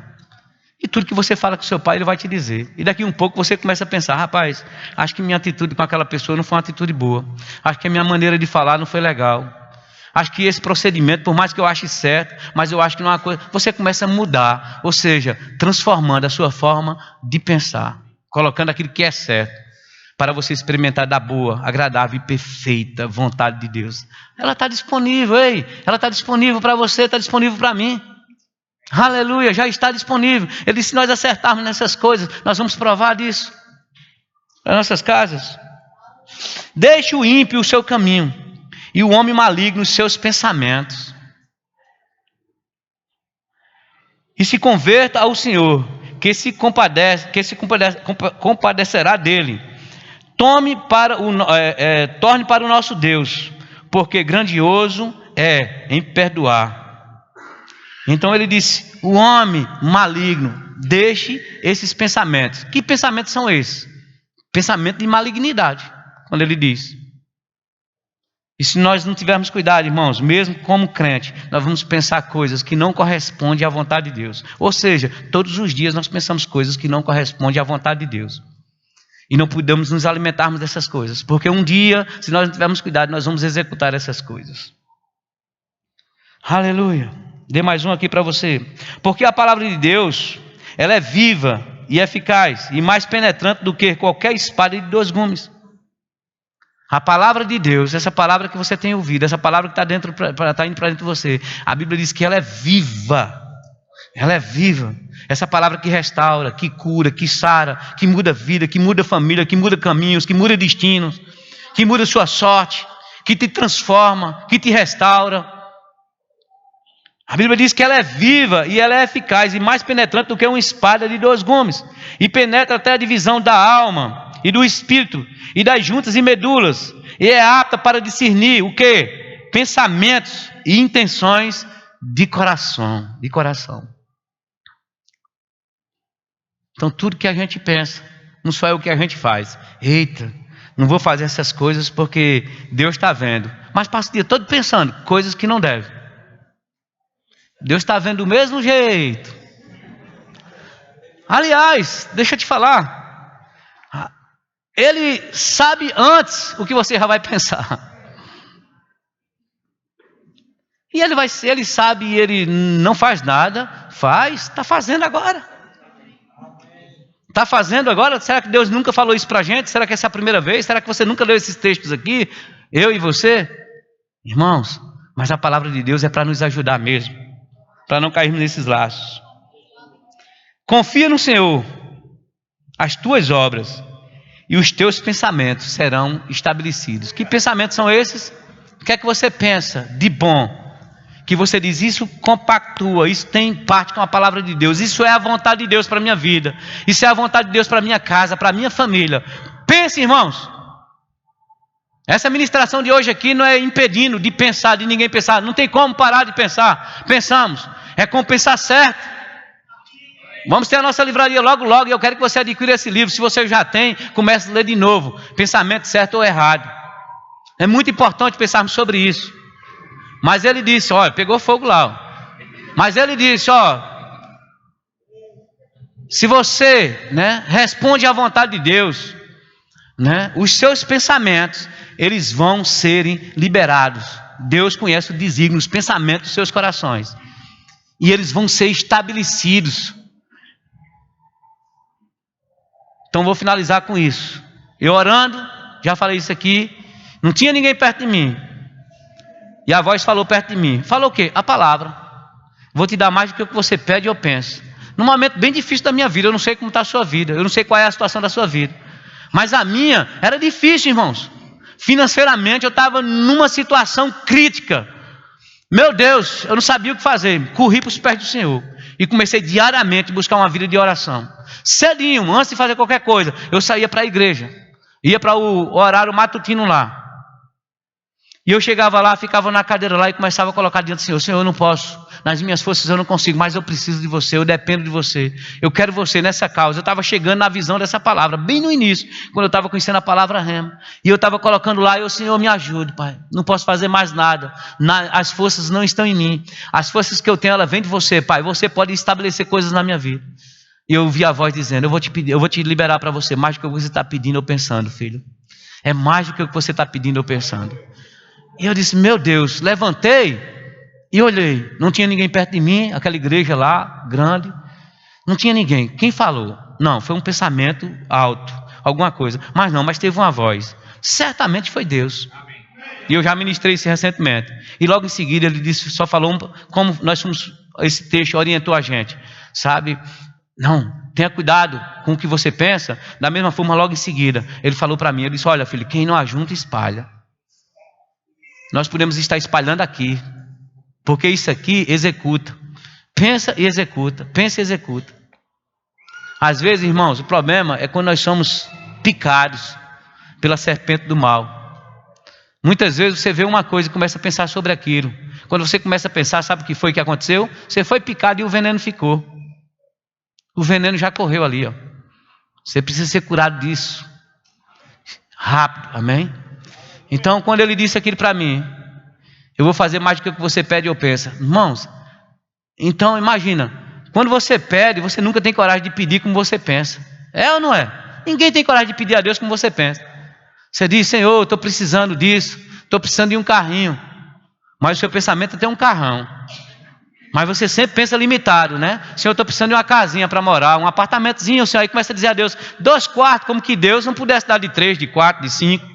Speaker 1: E tudo que você fala com seu pai, ele vai te dizer. E daqui um pouco você começa a pensar: rapaz, acho que minha atitude com aquela pessoa não foi uma atitude boa. Acho que a minha maneira de falar não foi legal. Acho que esse procedimento, por mais que eu ache certo, mas eu acho que não é uma coisa. Você começa a mudar, ou seja, transformando a sua forma de pensar, colocando aquilo que é certo, para você experimentar da boa, agradável e perfeita vontade de Deus. Ela está disponível, ei, ela está disponível para você, está disponível para mim. Aleluia, já está disponível. Ele disse: se nós acertarmos nessas coisas, nós vamos provar disso nas nossas casas. Deixe o ímpio o seu caminho e o homem maligno os seus pensamentos, e se converta ao Senhor, que se compadecerá dele. Torne para o nosso Deus, porque grandioso é em perdoar. Então ele disse: o homem maligno, deixe esses pensamentos. Que pensamentos são esses? Pensamento de malignidade, quando ele diz. E se nós não tivermos cuidado, irmãos, mesmo como crente, nós vamos pensar coisas que não correspondem à vontade de Deus. Ou seja, todos os dias nós pensamos coisas que não correspondem à vontade de Deus. E não podemos nos alimentarmos dessas coisas, porque um dia, se nós não tivermos cuidado, nós vamos executar essas coisas. Aleluia. Dê mais um aqui para você. Porque a palavra de Deus, ela é viva e eficaz e mais penetrante do que qualquer espada de 2 gumes. A palavra de Deus, essa palavra que você tem ouvido, essa palavra que está indo para dentro de você, a Bíblia diz que ela é viva. Ela é viva. Essa palavra que restaura, que cura, que sara, que muda vida, que muda família, que muda caminhos, que muda destinos, que muda sua sorte, que te transforma, que te restaura. A Bíblia diz que ela é viva e ela é eficaz e mais penetrante do que uma espada de 2 gumes. E penetra até a divisão da alma e do espírito e das juntas e medulas. E é apta para discernir o quê? Pensamentos e intenções de coração. Então tudo que a gente pensa, não só é o que a gente faz. Eita, não vou fazer essas coisas porque Deus está vendo. Mas passa o dia todo pensando coisas que não deve. Deus está vendo do mesmo jeito. Aliás, deixa eu te falar. Ele sabe antes o que você já vai pensar. E ele sabe e ele não faz nada. Está fazendo agora. Está fazendo agora? Será que Deus nunca falou isso para a gente? Será que essa é a primeira vez? Será que você nunca leu esses textos aqui? Eu e você? Irmãos, mas a palavra de Deus é para nos ajudar mesmo, para não cairmos nesses laços. Confia no Senhor, as tuas obras e os teus pensamentos serão estabelecidos. Que pensamentos são esses? O que é que você pensa de bom? Que você diz, isso compactua, isso tem parte com a palavra de Deus, isso é a vontade de Deus para a minha vida, isso é a vontade de Deus para a minha casa, para a minha família. Pense, irmãos. Essa ministração de hoje aqui não é impedindo de pensar, de ninguém pensar. Não tem como parar de pensar. Pensamos. É como pensar certo. Vamos ter a nossa livraria logo, logo. E eu quero que você adquira esse livro. Se você já tem, comece a ler de novo. Pensamento certo ou errado. É muito importante pensarmos sobre isso. Mas ele disse, olha, pegou fogo lá. Ó. Mas ele disse, ó, se você, responde à vontade de Deus, os seus pensamentos, eles vão serem liberados. Deus conhece o desígnio, os pensamentos dos seus corações. E eles vão ser estabelecidos. Então vou finalizar com isso. Eu orando, já falei isso aqui, não tinha ninguém perto de mim. E a voz falou perto de mim. Falou o quê? A palavra. Vou te dar mais do que o que você pede, eu penso. Num momento bem difícil da minha vida, eu não sei como está a sua vida, eu não sei qual é a situação da sua vida. Mas a minha era difícil, irmãos. Financeiramente eu estava numa situação crítica. Meu Deus, eu não sabia o que fazer. Corri para os pés do Senhor. E comecei diariamente a buscar uma vida de oração. Cedinho, antes de fazer qualquer coisa, eu saía para a igreja. Ia para o horário matutino lá. E eu chegava lá, ficava na cadeira lá e começava a colocar diante do Senhor. Senhor, eu não posso, nas minhas forças eu não consigo, mas eu preciso de você, eu dependo de você. Eu quero você nessa causa. Eu estava chegando na visão dessa palavra, bem no início, quando eu estava conhecendo a palavra rema. E eu estava colocando lá, e o Senhor me ajude, Pai. Não posso fazer mais nada. As forças não estão em mim. As forças que eu tenho, ela vem de você, Pai. Você pode estabelecer coisas na minha vida. E eu ouvi a voz dizendo, eu vou te pedir, eu vou te liberar para você, mais do que você está pedindo ou pensando, filho. É mais do que o que você está pedindo ou pensando. E eu disse, meu Deus, levantei e olhei. Não tinha ninguém perto de mim, aquela igreja lá, grande. Não tinha ninguém. Quem falou? Não, foi um pensamento alto, alguma coisa. Mas teve uma voz. Certamente foi Deus. E eu já ministrei isso recentemente. E logo em seguida ele disse, só falou como nós somos, esse texto orientou a gente. Sabe? Não, tenha cuidado com o que você pensa. Da mesma forma, logo em seguida, ele falou para mim, ele disse, olha filho, quem não ajunta, espalha. Nós podemos estar espalhando aqui, porque isso aqui executa. Pensa e executa, pensa e executa. Às vezes, irmãos, o problema é quando nós somos picados pela serpente do mal. Muitas vezes você vê uma coisa e começa a pensar sobre aquilo. Quando você começa a pensar, sabe o que foi que aconteceu? Você foi picado e o veneno ficou. O veneno já correu ali, ó. Você precisa ser curado disso. Rápido, amém? Então, quando ele disse aquilo para mim, eu vou fazer mais do que o que você pede ou pensa. Irmãos, então imagina, quando você pede, você nunca tem coragem de pedir como você pensa. É ou não é? Ninguém tem coragem de pedir a Deus como você pensa. Você diz: Senhor, eu estou precisando disso, estou precisando de um carrinho. Mas o seu pensamento é ter um carrão. Mas você sempre pensa limitado, né? Senhor, eu estou precisando de uma casinha para morar, um apartamentozinho. O Senhor aí começa a dizer a Deus: 2 quartos, como que Deus não pudesse dar de 3, de 4, de 5.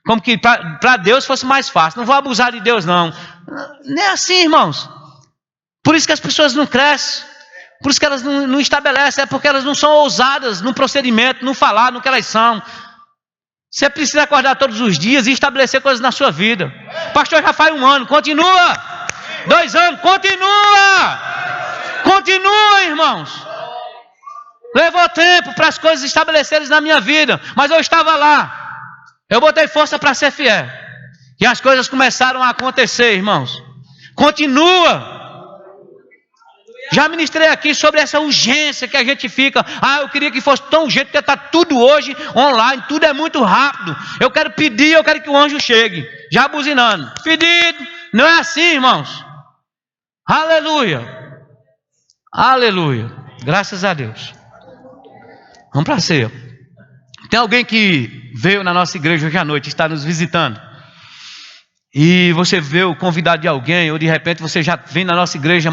Speaker 1: Como que para Deus fosse mais fácil. Não vou abusar de Deus, não. Não é assim, irmãos. Por isso que as pessoas não crescem. Por isso que elas não estabelecem. É porque elas não são ousadas no procedimento, no falar, no que elas são. Você precisa acordar todos os dias e estabelecer coisas na sua vida. Pastor, já faz 1 ano, continua. 2 anos, continua. Continua, irmãos. Levou tempo para as coisas estabelecerem na minha vida, mas eu estava lá. Eu botei força para ser fiel. E as coisas começaram a acontecer, irmãos. Continua. Já ministrei aqui sobre essa urgência que a gente fica. Eu queria que fosse tão urgente, porque está tudo hoje online, tudo é muito rápido. Eu quero pedir, eu quero que o anjo chegue. Já buzinando. Pedido. Não é assim, irmãos. Aleluia. Aleluia. Graças a Deus. Vamos para a ceia. Tem alguém que veio na nossa igreja hoje à noite, está nos visitando. E você veio convidado de alguém, ou de repente você já vem na nossa igreja